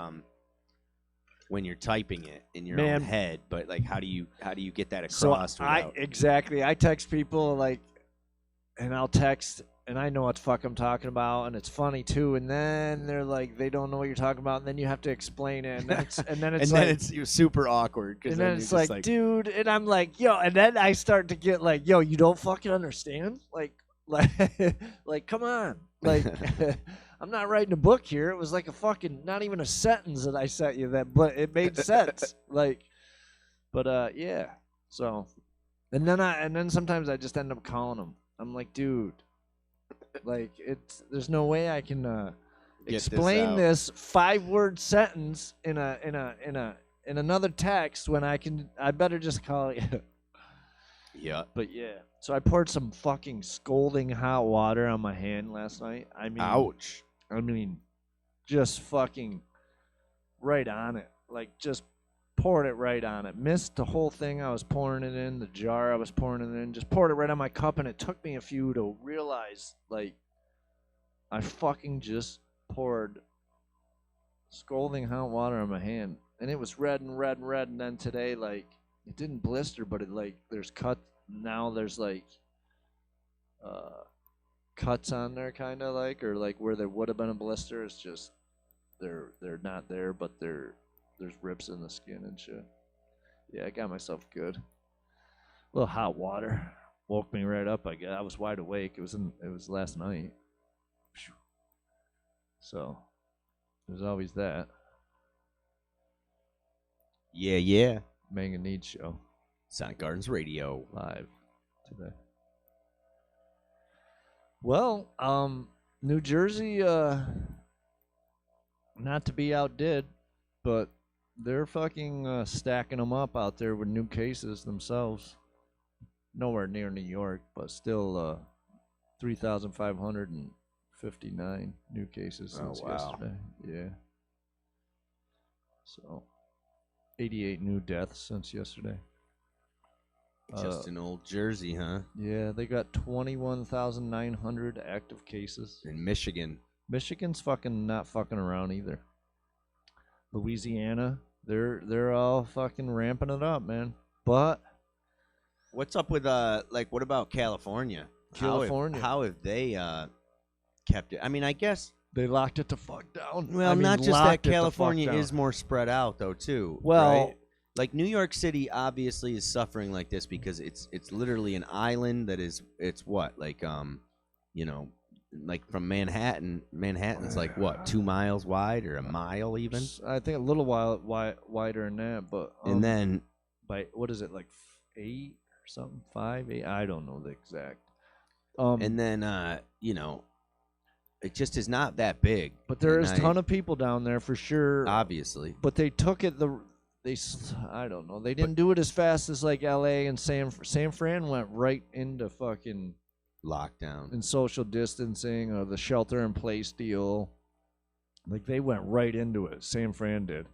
typing it in your own head, but like, how do you get that across? So I text people like, and I'll text, and I know what the fuck I'm talking about, and it's funny too. And then they're like, they don't know what you're talking about, and then you have to explain it, and then it's you're super awkward. And then it's like, dude, and I'm like, yo, and then I start to get like, yo, you don't fucking understand, like, come on, like. I'm not writing a book here. It was like a fucking, not even a sentence that I sent you but it made sense. Yeah. So, and then sometimes I just end up calling them. I'm like, dude, like there's no way I can explain this 5-word sentence in another text when I better just call you. Yeah. But yeah. So I poured some fucking scalding hot water on my hand last night. I mean, ouch. I mean, just fucking right on it. Like, just poured it right on it. Missed the whole thing. I was pouring it in the jar. I was pouring it in. Just poured it right on my cup, and it took me a few to realize, like, I fucking just poured scalding hot water on my hand, and it was red and red and red. And then today, like, it didn't blister, but it, like, there's cut now. There's like cuts on there, kind of like, or like where there would have been a blister. It's just they're not there, but there's rips in the skin and shit. Yeah, I got myself good. A little hot water woke me right up. I guess I was wide awake. It was last night. So there's always that. Yeah. mAng and Neads Show Sonic Gardens Radio. live today. Well, New Jersey, not to be outdid, but they're fucking stacking them up out there with new cases themselves. Nowhere near New York, but still 3,559 new cases since yesterday. Yeah. So 88 new deaths since yesterday. Just in old Jersey, huh? Yeah, they got 21,900 active cases. In Michigan. Michigan's fucking not fucking around either. Louisiana, they're all fucking ramping it up, man. But what's up with what about California? California, how have they kept it? I mean, I guess they locked it the fuck down. Well, I mean, not just that California is is more spread out though too. Well, right? Like New York City obviously is suffering like this because it's literally an island that is what like like from Manhattan's like what 2 miles wide or a mile even. I think a little wider than that, but and then by what is it like 8 or something 5 8? I don't know the exact. And then it just is not that big. But there is a ton of people down there for sure. Obviously. But they took it I don't know. They didn't do it as fast as like L.A. and San Fran went right into fucking lockdown and social distancing or the shelter in place deal. Like they went right into it. San Fran did.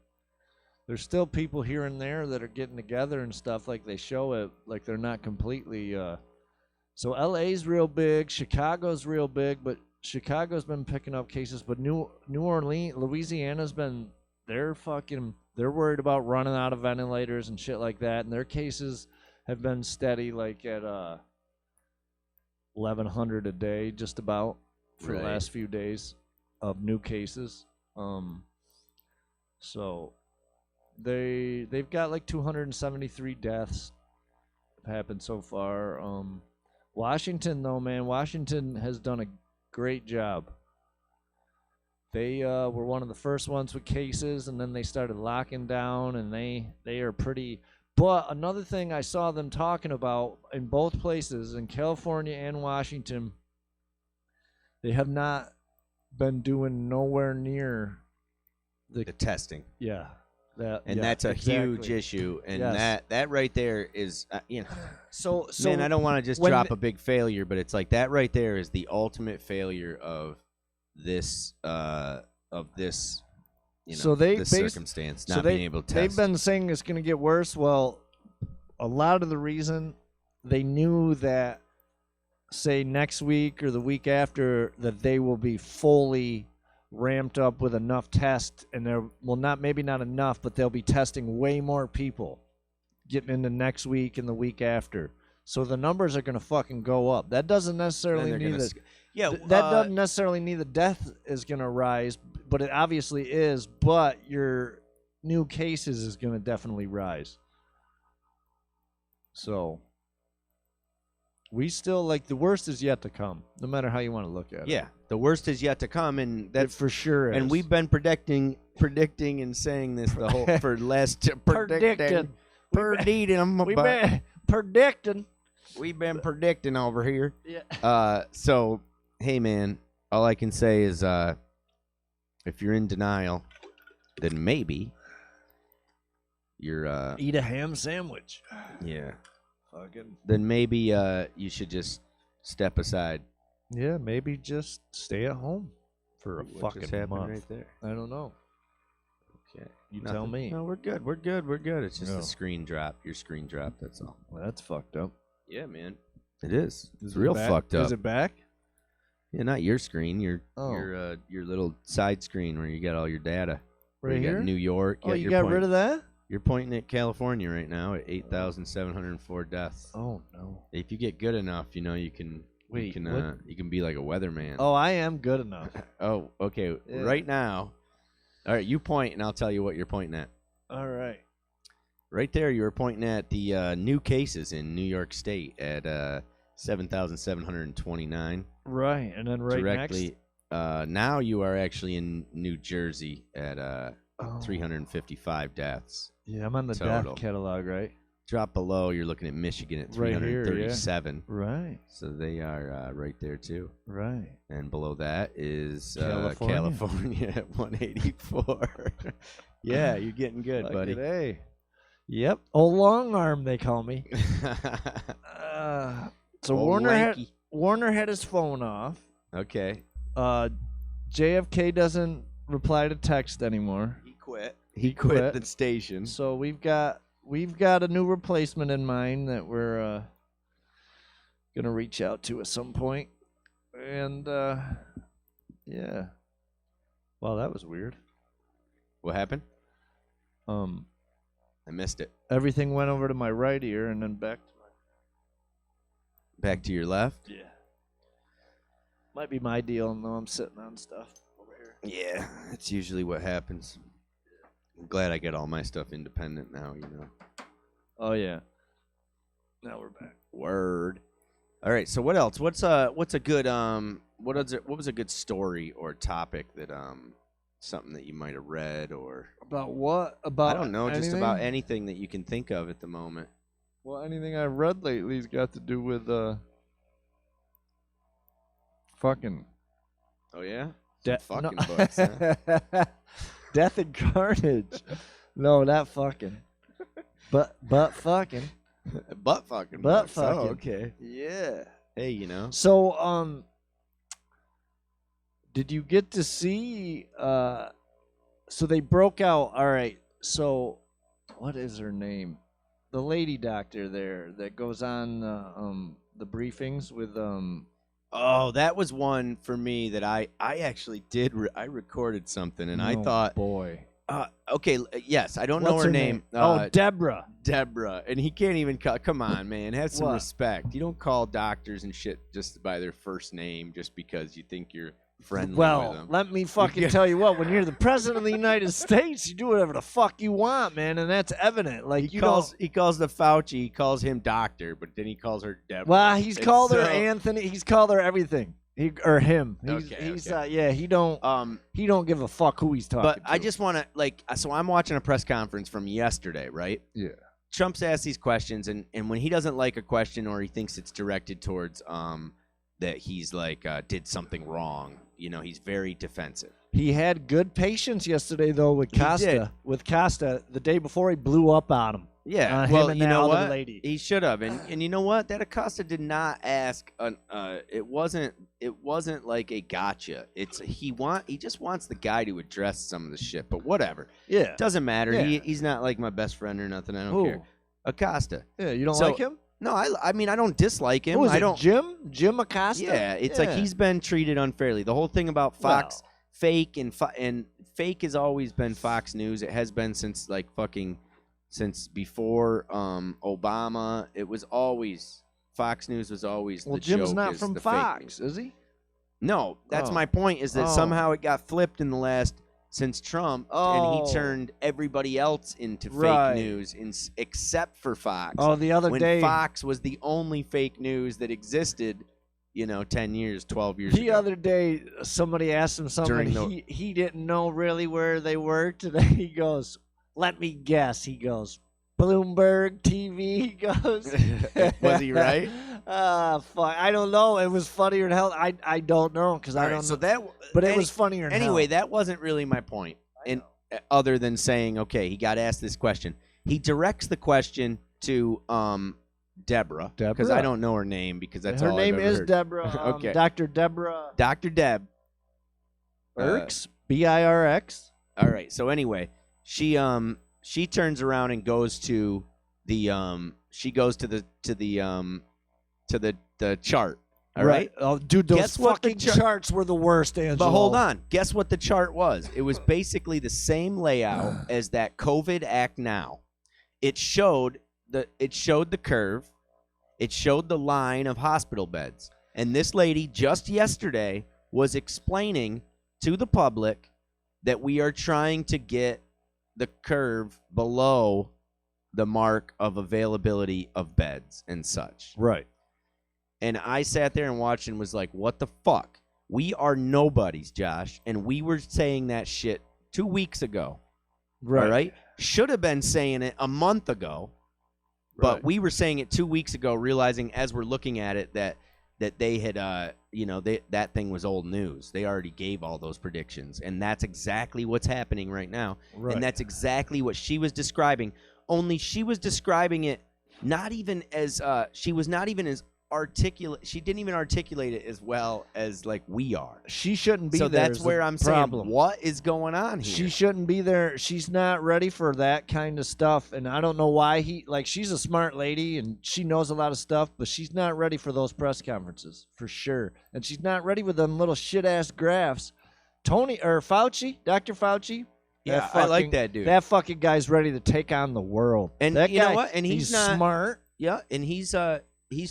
There's still people here and there that are getting together and stuff. Like they show it. Like they're not completely. So L.A.'s real big. Chicago's real big, but Chicago's been picking up cases. But New Orleans, Louisiana's been. They're worried about running out of ventilators and shit like that, and their cases have been steady, like at 1,100 a day, just about for the last few days of new cases. So they've got like 273 deaths have happened so far. Washington though, man, Washington has done a great job. They were one of the first ones with cases, and then they started locking down, and they are pretty. But another thing I saw them talking about in both places, in California and Washington, they have not been doing nowhere near the testing. Yeah. That's a huge issue, and that right there is, So man, I don't want to just drop a big failure, but it's like that right there is the ultimate failure of this this circumstance, not being able to test. They've been saying it's going to get worse. Well, a lot of the reason they knew that, say next week or the week after, that they will be fully ramped up with enough tests, and maybe not enough, but they'll be testing way more people getting into next week and the week after. So the numbers are going to fucking go up. That doesn't necessarily mean that. That doesn't necessarily mean the death is going to rise, but it obviously is. But your new cases is going to definitely rise. So we still, like, the worst is yet to come, no matter how you want to look at it. Yeah, the worst is yet to come, and that for sure is. And we've been predicting and saying this the whole for last predicting. We've been predicting over here. Yeah. So, hey, man, all I can say is if you're in denial, then maybe you're... eat a ham sandwich. Yeah. Fucking. Then maybe you should just step aside. Yeah, maybe just stay at home for a fucking month. Right there? I don't know. Okay. You tell Nothing. me. No, we're good. We're good. We're good. It's just No. a screen drop. Your screen drop. That's all. Well, that's fucked up. Yeah, man. It is. It's Is it real back? fucked up. Is it back? Yeah, not your screen. Your Oh. your little side screen where you got all your data. Where Right you here? got New York. Oh, you got rid of that? You're pointing at California right now at 8,704 deaths. Oh no. If you get good enough, you know you can. Wait, you can, what? you can be like a weatherman. Oh, I am good enough. Oh, okay. Yeah. Right now. All right, you point, and I'll tell you what you're pointing at. All right. Right there, you were pointing at the new cases in New York State at 7,729. Right, and then right Directly. Now you are actually in New Jersey at next. Oh. 355 deaths. Yeah, I'm on the total. death catalog, right? Drop below, you're looking at Michigan at Right here, yeah. 337. Right. So they are right there too. Right. And below that is California. California at 184. Yeah, you're getting good, Fuck buddy. it, hey. Yep. Old long arm, they call me. So Old Warner lanky. had his phone off. Okay. JFK doesn't reply to text anymore. He quit. He He quit quit. the station. So we've got a new replacement in mind that we're gonna reach out to at some point. And yeah. Well, that was weird. What happened? I missed it. Everything went over to my right ear and then back to my Back to your left? yeah. Might be my deal, though I'm sitting on stuff over here. Yeah, that's usually what happens. I'm glad I get all my stuff independent now, you know. Oh yeah. Now we're back. Word. All right, so what else? What's a good what was a good story or topic that something that you might have read or About what? About I don't know, just anything? about anything that you can think of at the moment. Well, anything I've read lately's got to do with fucking Oh yeah? death. Fucking books, huh? Death and carnage. No, not fucking. But fucking. Butt fucking Butt books. fucking. Oh, okay. Yeah. Hey, you know. So did you get to see so they broke out, all right. So what is her name? The lady doctor there that goes on the briefings with Oh, that was one for me that I actually did. I recorded something, and I oh, thought, boy. okay, yes, I don't know What's her name. Oh, Deborah. Deborah, and he can't even call. Come on, man, have some What? respect. You don't call doctors and shit just by their first name just because you think you're friendly with Well, them. let me fucking tell you what. When you're the president of the United States, you do whatever the fuck you want, man, and that's evident. Like He calls the Fauci. He calls him doctor, but then he calls her Deborah. well, he's And called her so, Anthony. He's called her everything. Or him. Okay, He's okay. yeah. He don't give a fuck who he's talking But to. I just want to so I'm watching a press conference from yesterday, right? Yeah. Trump's asked these questions, and when he doesn't like a question or he thinks it's directed towards that he's did something wrong, you know, he's very defensive. He had good patience yesterday though with He Costa. did. With Costa, the day before he blew up on him. Yeah, Him well, and you that know other what? lady. He should have, and you know what? That Acosta did not ask. It wasn't like a gotcha. He just wants the guy to address some of the shit. But whatever, Yeah. doesn't matter. Yeah. He's not like my best friend or nothing. I don't Who? care. Acosta. Yeah. You don't So- like him? No, I mean I don't dislike him. Who is I it? don't. Jim Acosta. Yeah, it's like he's been treated unfairly. The whole thing about Fox fake and fake has always been Fox News. It has been since since before Obama. It was always Fox News was always Well, the Jim's joke not is from the fake Fox, news. is he? No, that's Oh. my point. Is that Oh. somehow it got flipped in the last since Trump, and Oh. he turned everybody else into Right. fake news, except for Fox. Oh, the other when day. Fox was the only fake news that existed, 10 years, 12 years The ago. other day, somebody asked him something. During He didn't know really where they worked. And he goes, "Let me guess." He goes, "Bloomberg TV." He goes, Was he right? Fuck. I don't know. It was funnier than hell. I don't know because I All right, don't so know. that, But it was funnier than anyway, hell. that wasn't really my point. Other than saying, okay, he got asked this question. He directs the question to Deborah, because Deborah. I don't know her name because that's Her all name I've ever is heard. Deborah. Okay. Dr. Deborah Dr. Deb. Birx. Birx. All right. So anyway, she turns around and goes to the the chart. All right. Oh, dude, those Guess what the fucking charts were the worst, Angelo. But hold on. Guess what the chart was? It was basically the same layout as that COVID Act Now. It showed the curve. It showed the line of hospital beds. And this lady just yesterday was explaining to the public that we are trying to get the curve below the mark of availability of beds and such. Right. And I sat there and watched and was like, what the fuck? We are nobodies, Josh. And we were saying that shit 2 weeks ago. Right. All right? Should have been saying it a month ago. But Right. we were saying it 2 weeks ago, realizing as we're looking at it that they had, that thing was old news. They already gave all those predictions. And that's exactly what's happening right now. Right. And that's exactly what she was describing. Only she was describing it not even as, she was not even as articulate. She didn't even articulate it as well as like we are. She shouldn't be So there. that's where I'm problem. saying, what is going on here? She shouldn't be there. She's not ready for that kind of stuff. And I don't know why she's a smart lady and she knows a lot of stuff, but she's not ready for those press conferences for sure. And she's not ready with them little shit ass graphs. Fauci, Dr. Fauci. Yeah, I like that dude. That fucking guy's ready to take on the world. And that you guy, know what? And he's not smart. Yeah, and he's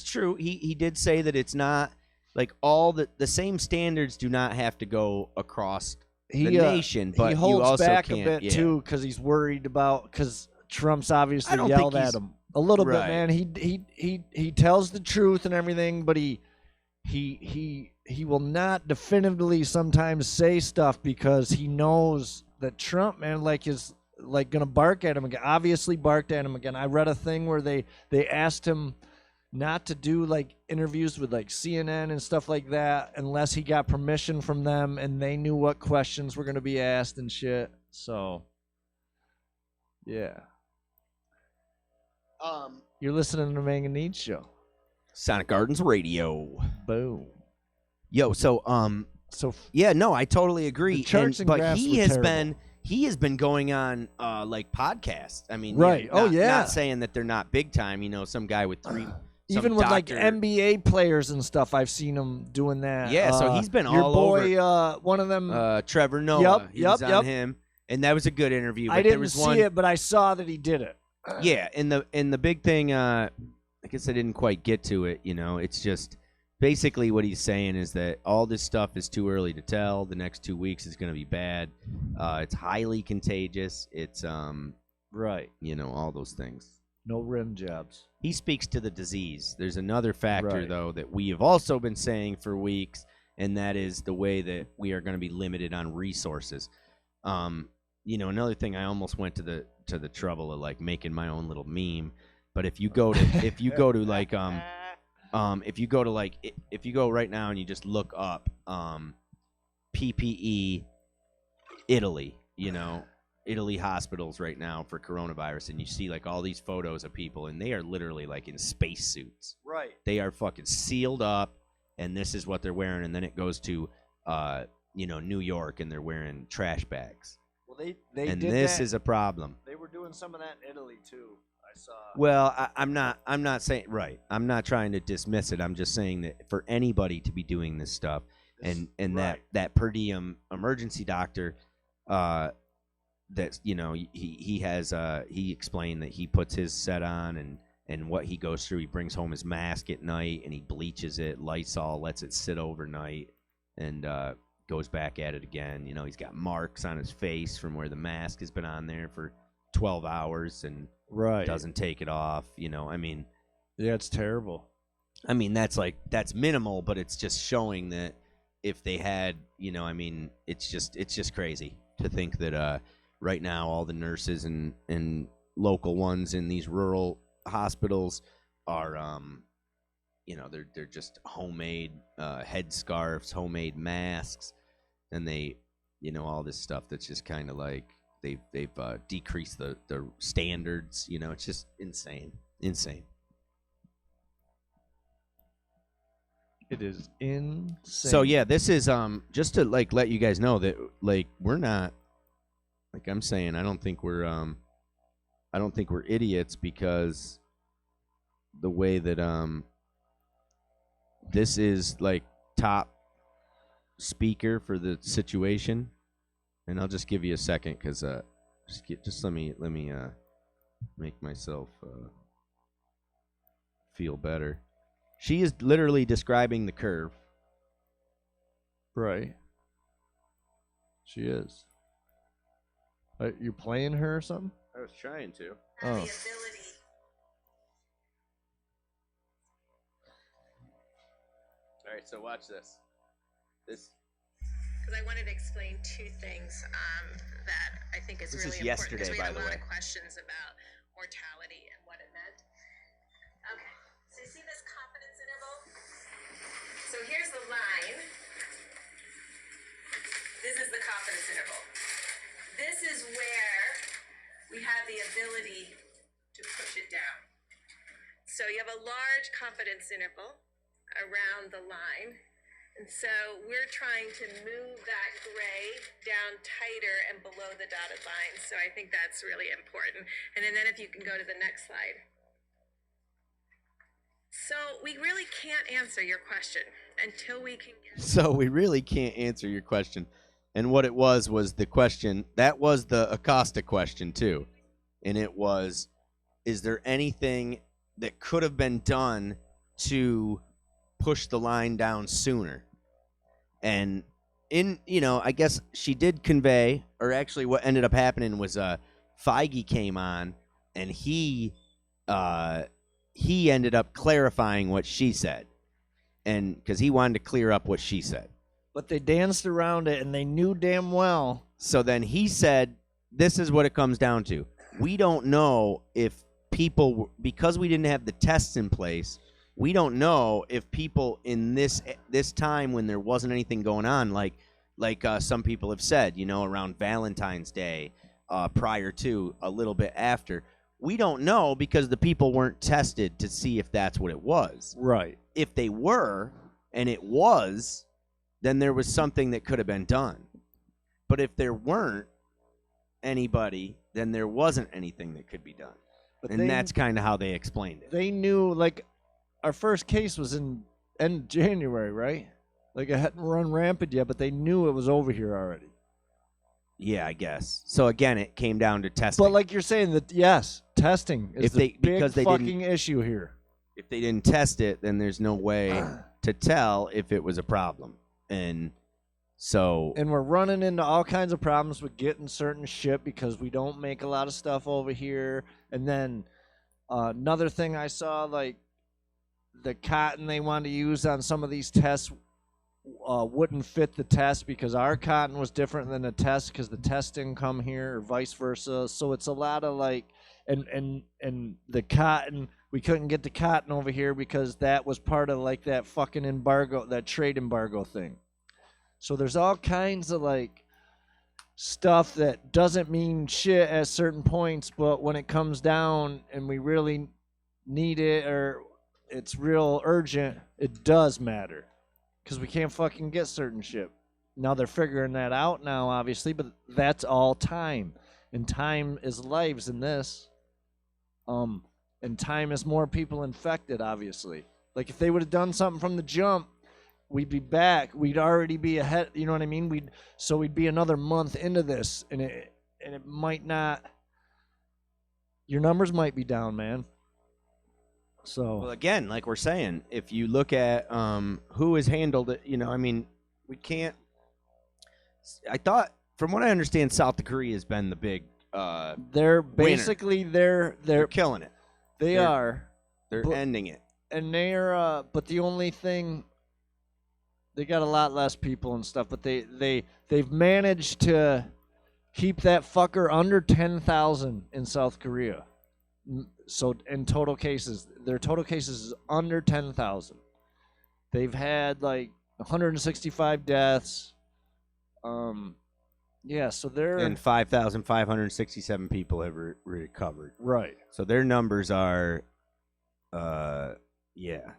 true. He did say that it's not like all the same standards do not have to go across the nation, but he holds you also back can't, a bit too because he's worried about Trump's obviously I don't yelled think at him a little bit, right. man. He tells the truth and everything, but he will not definitively sometimes say stuff because he knows that Trump, man, is gonna bark at him again. Obviously barked at him again. I read a thing where they asked him not to do interviews with CNN and stuff like that unless he got permission from them and they knew what questions were gonna be asked and shit. So yeah. You're listening to mAng and Neads Show. Sonic Gardens Radio. Boom. Yo, so yeah, no, I totally agree. The charts and but graphs he were has terrible. he has been going on podcasts. I mean, right? Not saying that they're not big time. Some guy with three. Even with doctor. NBA players and stuff, I've seen him doing that. Yeah, so he's been your all boy, over. One of them. Trevor Noah. Yep. On him, and that was a good interview. But I didn't there was see it, but I saw that he did it. Yeah, and the big thing. I guess I didn't quite get to it. It's just basically what he's saying is that all this stuff is too early to tell. The next 2 weeks is going to be bad. It's highly contagious. It's right. All those things. No rim jobs. He speaks to the disease. There's another factor, Right. though, that we have also been saying for weeks, and that is the way that we are going to be limited on resources. Another thing, I almost went to the trouble of making my own little meme. But if you go to right now and you just look up PPE Italy, Italy hospitals right now for coronavirus, and you see all these photos of people, and they are literally in spacesuits. Right. They are fucking sealed up, and this is what they're wearing. And then it goes to New York, and they're wearing trash bags. Well, they and did this that. is a problem. They were doing some of that in Italy too. I saw. Well, I'm not saying right. I'm not trying to dismiss it. I'm just saying that for anybody to be doing this stuff, and right. that per diem emergency doctor, that he explained that he puts his set on and what he goes through. He brings home his mask at night and he bleaches it, Lysol, lets it sit overnight, and goes back at it again. He's got marks on his face from where the mask has been on there for 12 hours and Right. doesn't take it off. Yeah, it's terrible. That's minimal, but it's just showing that if they had, it's just crazy to think that right now all the nurses and local ones in these rural hospitals are they're just homemade headscarves, homemade masks, and they all this stuff that's just kind of they've decreased the standards. It's just insane. It is insane. So yeah, this is just to let you guys know that we're not like I'm saying, I don't think we're idiots because the way that this is like top speaker for the situation, and I'll just give you a second because just let me make myself feel better. She is literally describing the curve. Right. She is. You playing her or something? I was trying to. Oh. All right, so watch this. This. Because I wanted to explain two things that I think is This really is important. yesterday, Because we by had the a lot way. of questions about mortality and what it meant. Okay, so you see this confidence interval? So here's the line. This is the confidence interval. This is where we have the ability to push it down. So you have a large confidence interval around the line. And so we're trying to move that gray down tighter and below the dotted line. So I think that's really important. And then if you can go to the next slide. So we really can't answer your question until we can get... So we really can't answer your question. And what it was the question, that was the Acosta question too. And it was, is there anything that could have been done to push the line down sooner? And I guess she did convey, or actually what ended up happening was Feige came on and he ended up clarifying what she said. And because he wanted to clear up what she said. But they danced around it, and they knew damn well. So then he said, this is what it comes down to. We don't know if people, because we didn't have the tests in place, we don't know if people in this time when there wasn't anything going on, like some people have said, around Valentine's Day, prior to, a little bit after, we don't know because the people weren't tested to see if that's what it was. Right. If they were, and it was, then there was something that could have been done. But if there weren't anybody, then there wasn't anything that could be done. And that's kind of how they explained it. They knew, like, our first case was in end of January, right? Like, it hadn't run rampant yet, but they knew it was over here already. Yeah, I guess. So again, it came down to testing. But like you're saying, that yes, testing is because they fucking issue here. If they didn't test it, then there's no way to tell if it was a problem. And so... And we're running into all kinds of problems with getting certain shit because we don't make a lot of stuff over here. And then another thing I saw, like, the cotton they wanted to use on some of these tests wouldn't fit the test because our cotton was different than the test because the test didn't come here or vice versa. So it's a lot of, like... And the cotton... We couldn't get the cotton over here because that was part of, like, that fucking embargo, that trade embargo thing. So there's all kinds of, like, stuff that doesn't mean shit at certain points, but when it comes down and we really need it or it's real urgent, it does matter. Because we can't fucking get certain shit. Now they're figuring that out now, obviously, but that's all time. And time is lives in this. And time is more people infected, obviously. Like, if they would have done something from the jump, we'd be back. We'd already be ahead. You know what I mean? We'd be another month into this, and it might not. Your numbers might be down, man. So. Well, again, like we're saying, if you look at who has handled it, we can't. I thought, from what I understand, South Korea has been the big. They're basically they're killing it. They're ending it. And they're but the only thing, they got a lot less people and stuff, but they've managed to keep that fucker under 10,000 in South Korea. So in total cases, their total cases is under 10,000. They've had like 165 deaths. Yeah, so they're... And 5,567 people have recovered. Right. So their numbers are, yeah.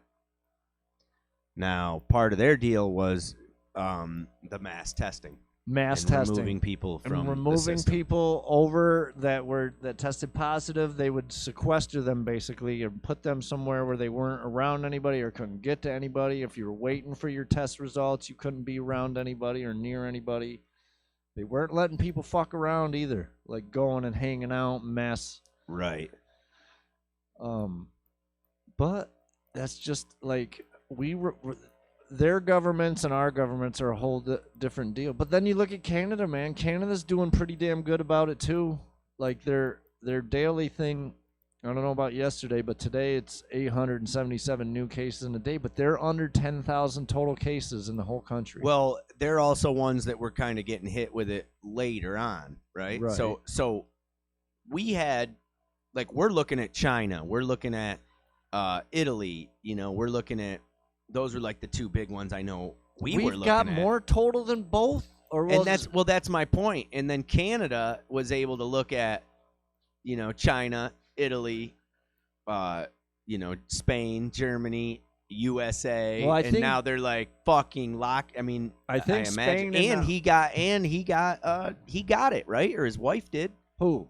Now, part of their deal was the mass testing. mass and testing. removing people from and the removing system. people over that tested positive. They would sequester them basically and put them somewhere where they weren't around anybody or couldn't get to anybody. If you were waiting for your test results, you couldn't be around anybody or near anybody. They weren't letting people fuck around either, like going and hanging out, mess. Right. But that's just like their governments and our governments are a whole different deal. But then you look at Canada, man. Canada's doing pretty damn good about it too. Like their daily thing, I don't know about yesterday, but today it's 877 new cases in a day. But they're under 10,000 total cases in the whole country. Well, they're also ones that were kind of getting hit with it later on, right? Right. So we had, like, we're looking at China, we're looking at Italy, we're looking at, those are like the two big ones I know we've got at. more total than both. And that's my point. And then Canada was able to look at, China, Italy, Spain, Germany, USA, Well, I and think- now they're like fucking lock. I mean, I think imagine, Spain and and he got it right, or his wife did. Who?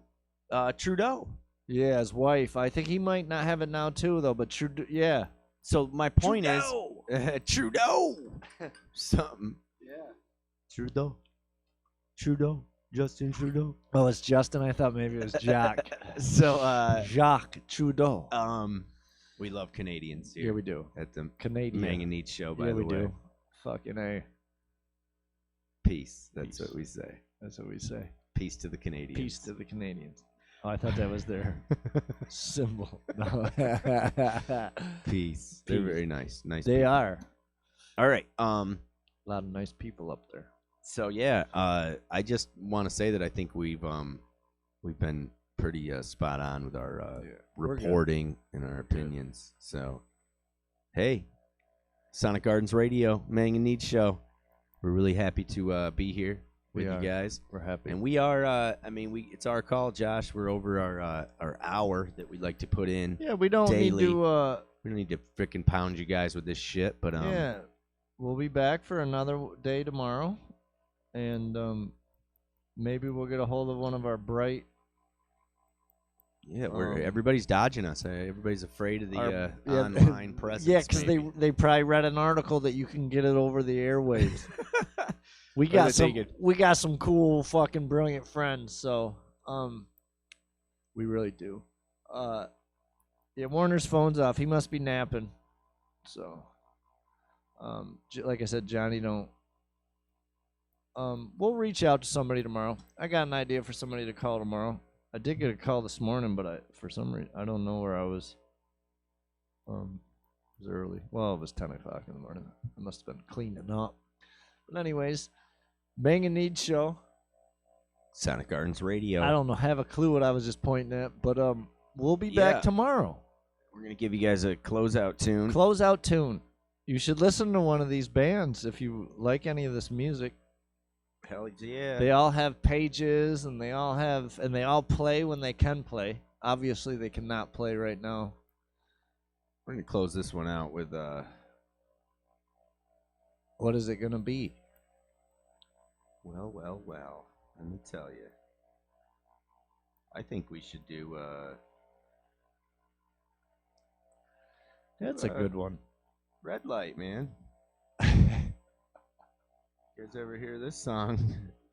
Trudeau. Yeah, his wife. I think he might not have it now too, though. But yeah. So my point Trudeau! is, Trudeau, something. Yeah. Trudeau, Justin Trudeau. Oh, it's Justin. I thought maybe it was Jacques. So, Jacques Trudeau. we love Canadians here. Yeah, we do. At the Canadian. mAng and Neads Show, by Yeah, the we way. do. Fucking A. Peace. That's Peace. what we say. That's what we say. Peace to the Canadians. Peace to the Canadians. Oh, I thought that was their symbol. No. Peace. They're Peace. very nice. Nice. They people. are. All right. A lot of nice people up there. So yeah, I just want to say that I think we've been pretty spot on with our we're good. reporting and our opinions. So, hey, Sonic Gardens Radio, mAng and Neads Show. We're really happy to be here with We you are. guys. We're happy. And we are, it's our call, Josh. We're over our hour that we'd like to put in. Yeah, we don't daily. need to. We don't need to freaking pound you guys with this shit, but Yeah, we'll be back for another day tomorrow, and maybe we'll get a hold of one of our bright. yeah, everybody's dodging us. Everybody's afraid of the yeah, online presence. Yeah, because maybe. they probably read an article that you can get it over the airwaves. We What are got they some. thinking? We got some cool, fucking brilliant friends. So, we really do. Yeah, Warner's phone's off. He must be napping. So, like I said, Johnny, don't. We'll reach out to somebody tomorrow. I got an idea for somebody to call tomorrow. I did get a call this morning, but for some reason I don't know where I was. It was early. Well, it was 10 o'clock in the morning. I must have been cleaning up. But anyways, mAng and Neads Show. Sonic Gardens Radio. I don't know. Have a clue what I was just pointing at, but we'll be back tomorrow. We're gonna give you guys a closeout tune. Closeout tune. You should listen to one of these bands if you like any of this music. Hell yeah! They all have pages, and they all play when they can play. Obviously, they cannot play right now. We're gonna close this one out with What is it gonna be? well. Let me tell you. I think we should do That's a good one. Red Light, man. You guys ever hear this song?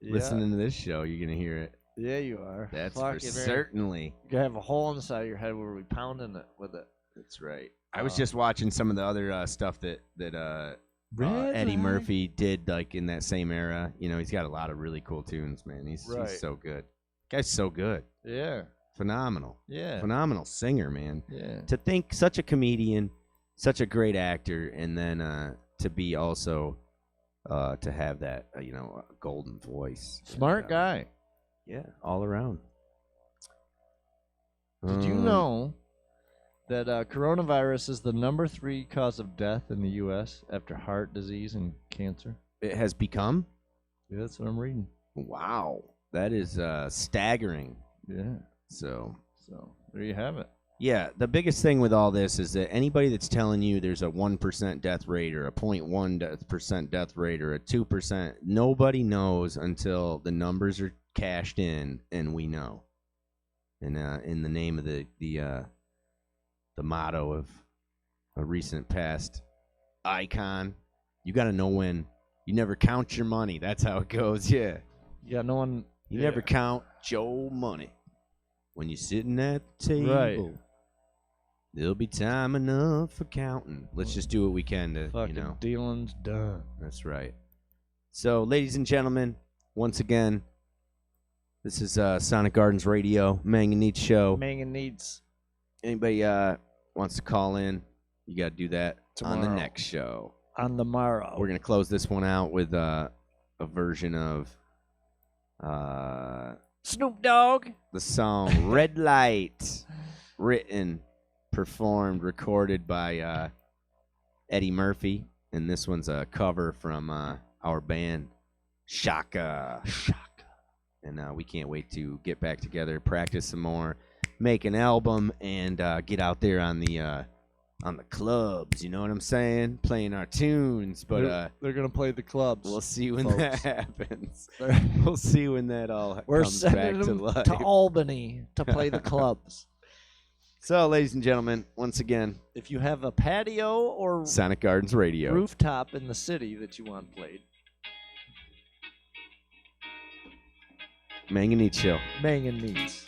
Listening to this show, you're gonna hear it. Yeah, you are. That's for Fucking right. certainly. You have a hole in the side of your head where we pounding it with it. That's right. I was just watching some of the other stuff that Red Eddie Light. Murphy did, like in that same era. You know, he's got a lot of really cool tunes, man. He's Right. so good. Guy's so good. Yeah. Phenomenal. Yeah. Phenomenal singer, man. Yeah. To think such a comedian, such a great actor, and then to be also to have that a golden voice. Smart And, guy. Yeah, all around. Did you know that coronavirus is the number 3 cause of death in the U.S. after heart disease and cancer? It has become? Yeah, that's what I'm reading. Wow. That is staggering. Yeah. So So there you have it. Yeah, the biggest thing with all this is that anybody that's telling you there's a 1% death rate or a 0.1% death rate or a 2%, nobody knows until the numbers are cashed in and we know. And in the name of the motto of a recent past icon, you got to know when. You never count your money. That's how it goes. Yeah. Yeah, no one. You never count your money when you're sitting at the table. Right. There'll be time enough for counting. Let's just do what we can to, Fucking dealing's done. That's right. So, ladies and gentlemen, once again, this is Sonic Gardens Radio, mAng and Neads Show. mAng and Neads. Anybody wants to call in, you got to do that on the next show. On the morrow. We're going to close this one out with a version of Snoop Dogg. the song Red Light, written, performed, recorded by Eddie Murphy. And this one's a cover from our band, Shaka. And we can't wait to get back together, practice some more, make an album, and get out there on the clubs. You know what I'm saying? Playing our tunes. But they're gonna play the clubs. we'll see when folks. that happens. We'll see when that all We're comes back sending to them life. to Albany to play the clubs. So, ladies and gentlemen, once again, If you have a patio or Sonic Gardens Radio. rooftop in the city that you want played, mAng and Neads Show. mAng and Neads.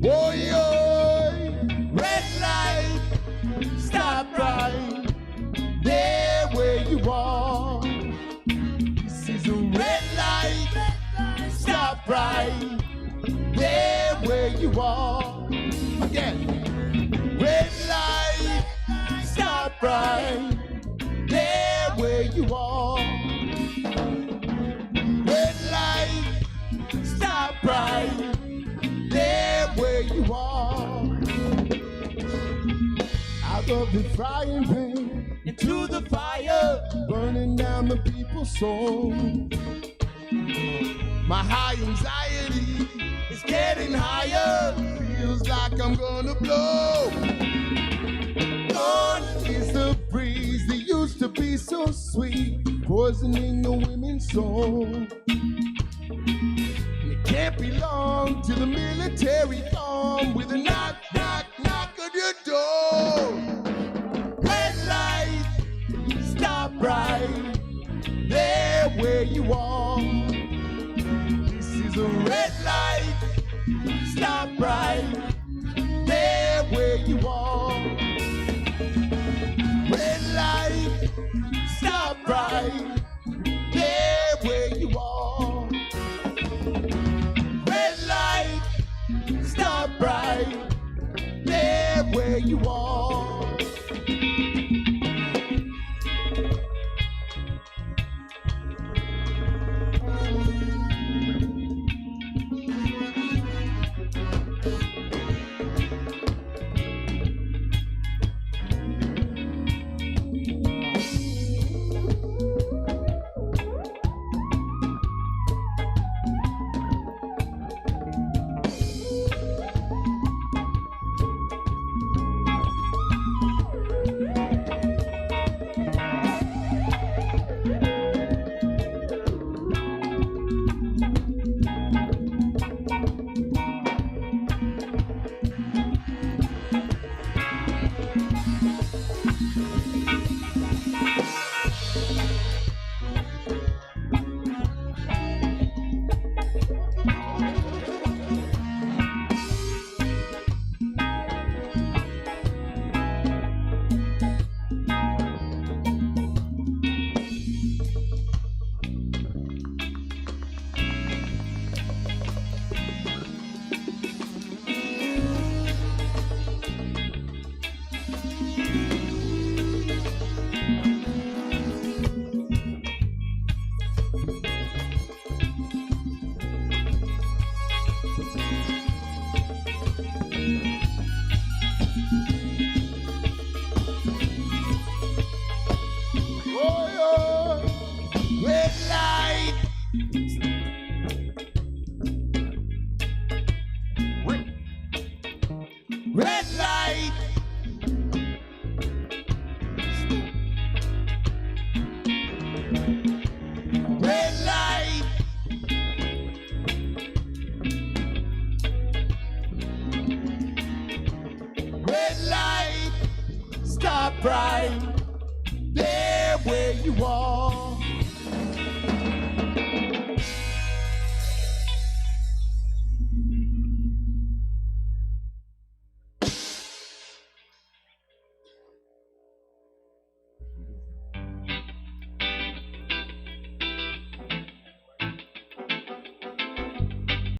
Boy, oh, red light, stop right there where you are. This is a red light, stop right there where you are. Again, red light, stop right there where you are. Red light, stop right there where you are. Out of the frying pan into the fire, burning down the people's soul. My high anxiety is getting higher, feels like I'm gonna blow. Gone is the breeze that used to be so sweet, poisoning the women's soul. Can't belong to the military arm with a knock, knock, knock on your door. Red light, stop right there where you are. This is a red light, stop right there where you are. Red light, stop right there where you are. Stop right there where you are. pride. There where you are.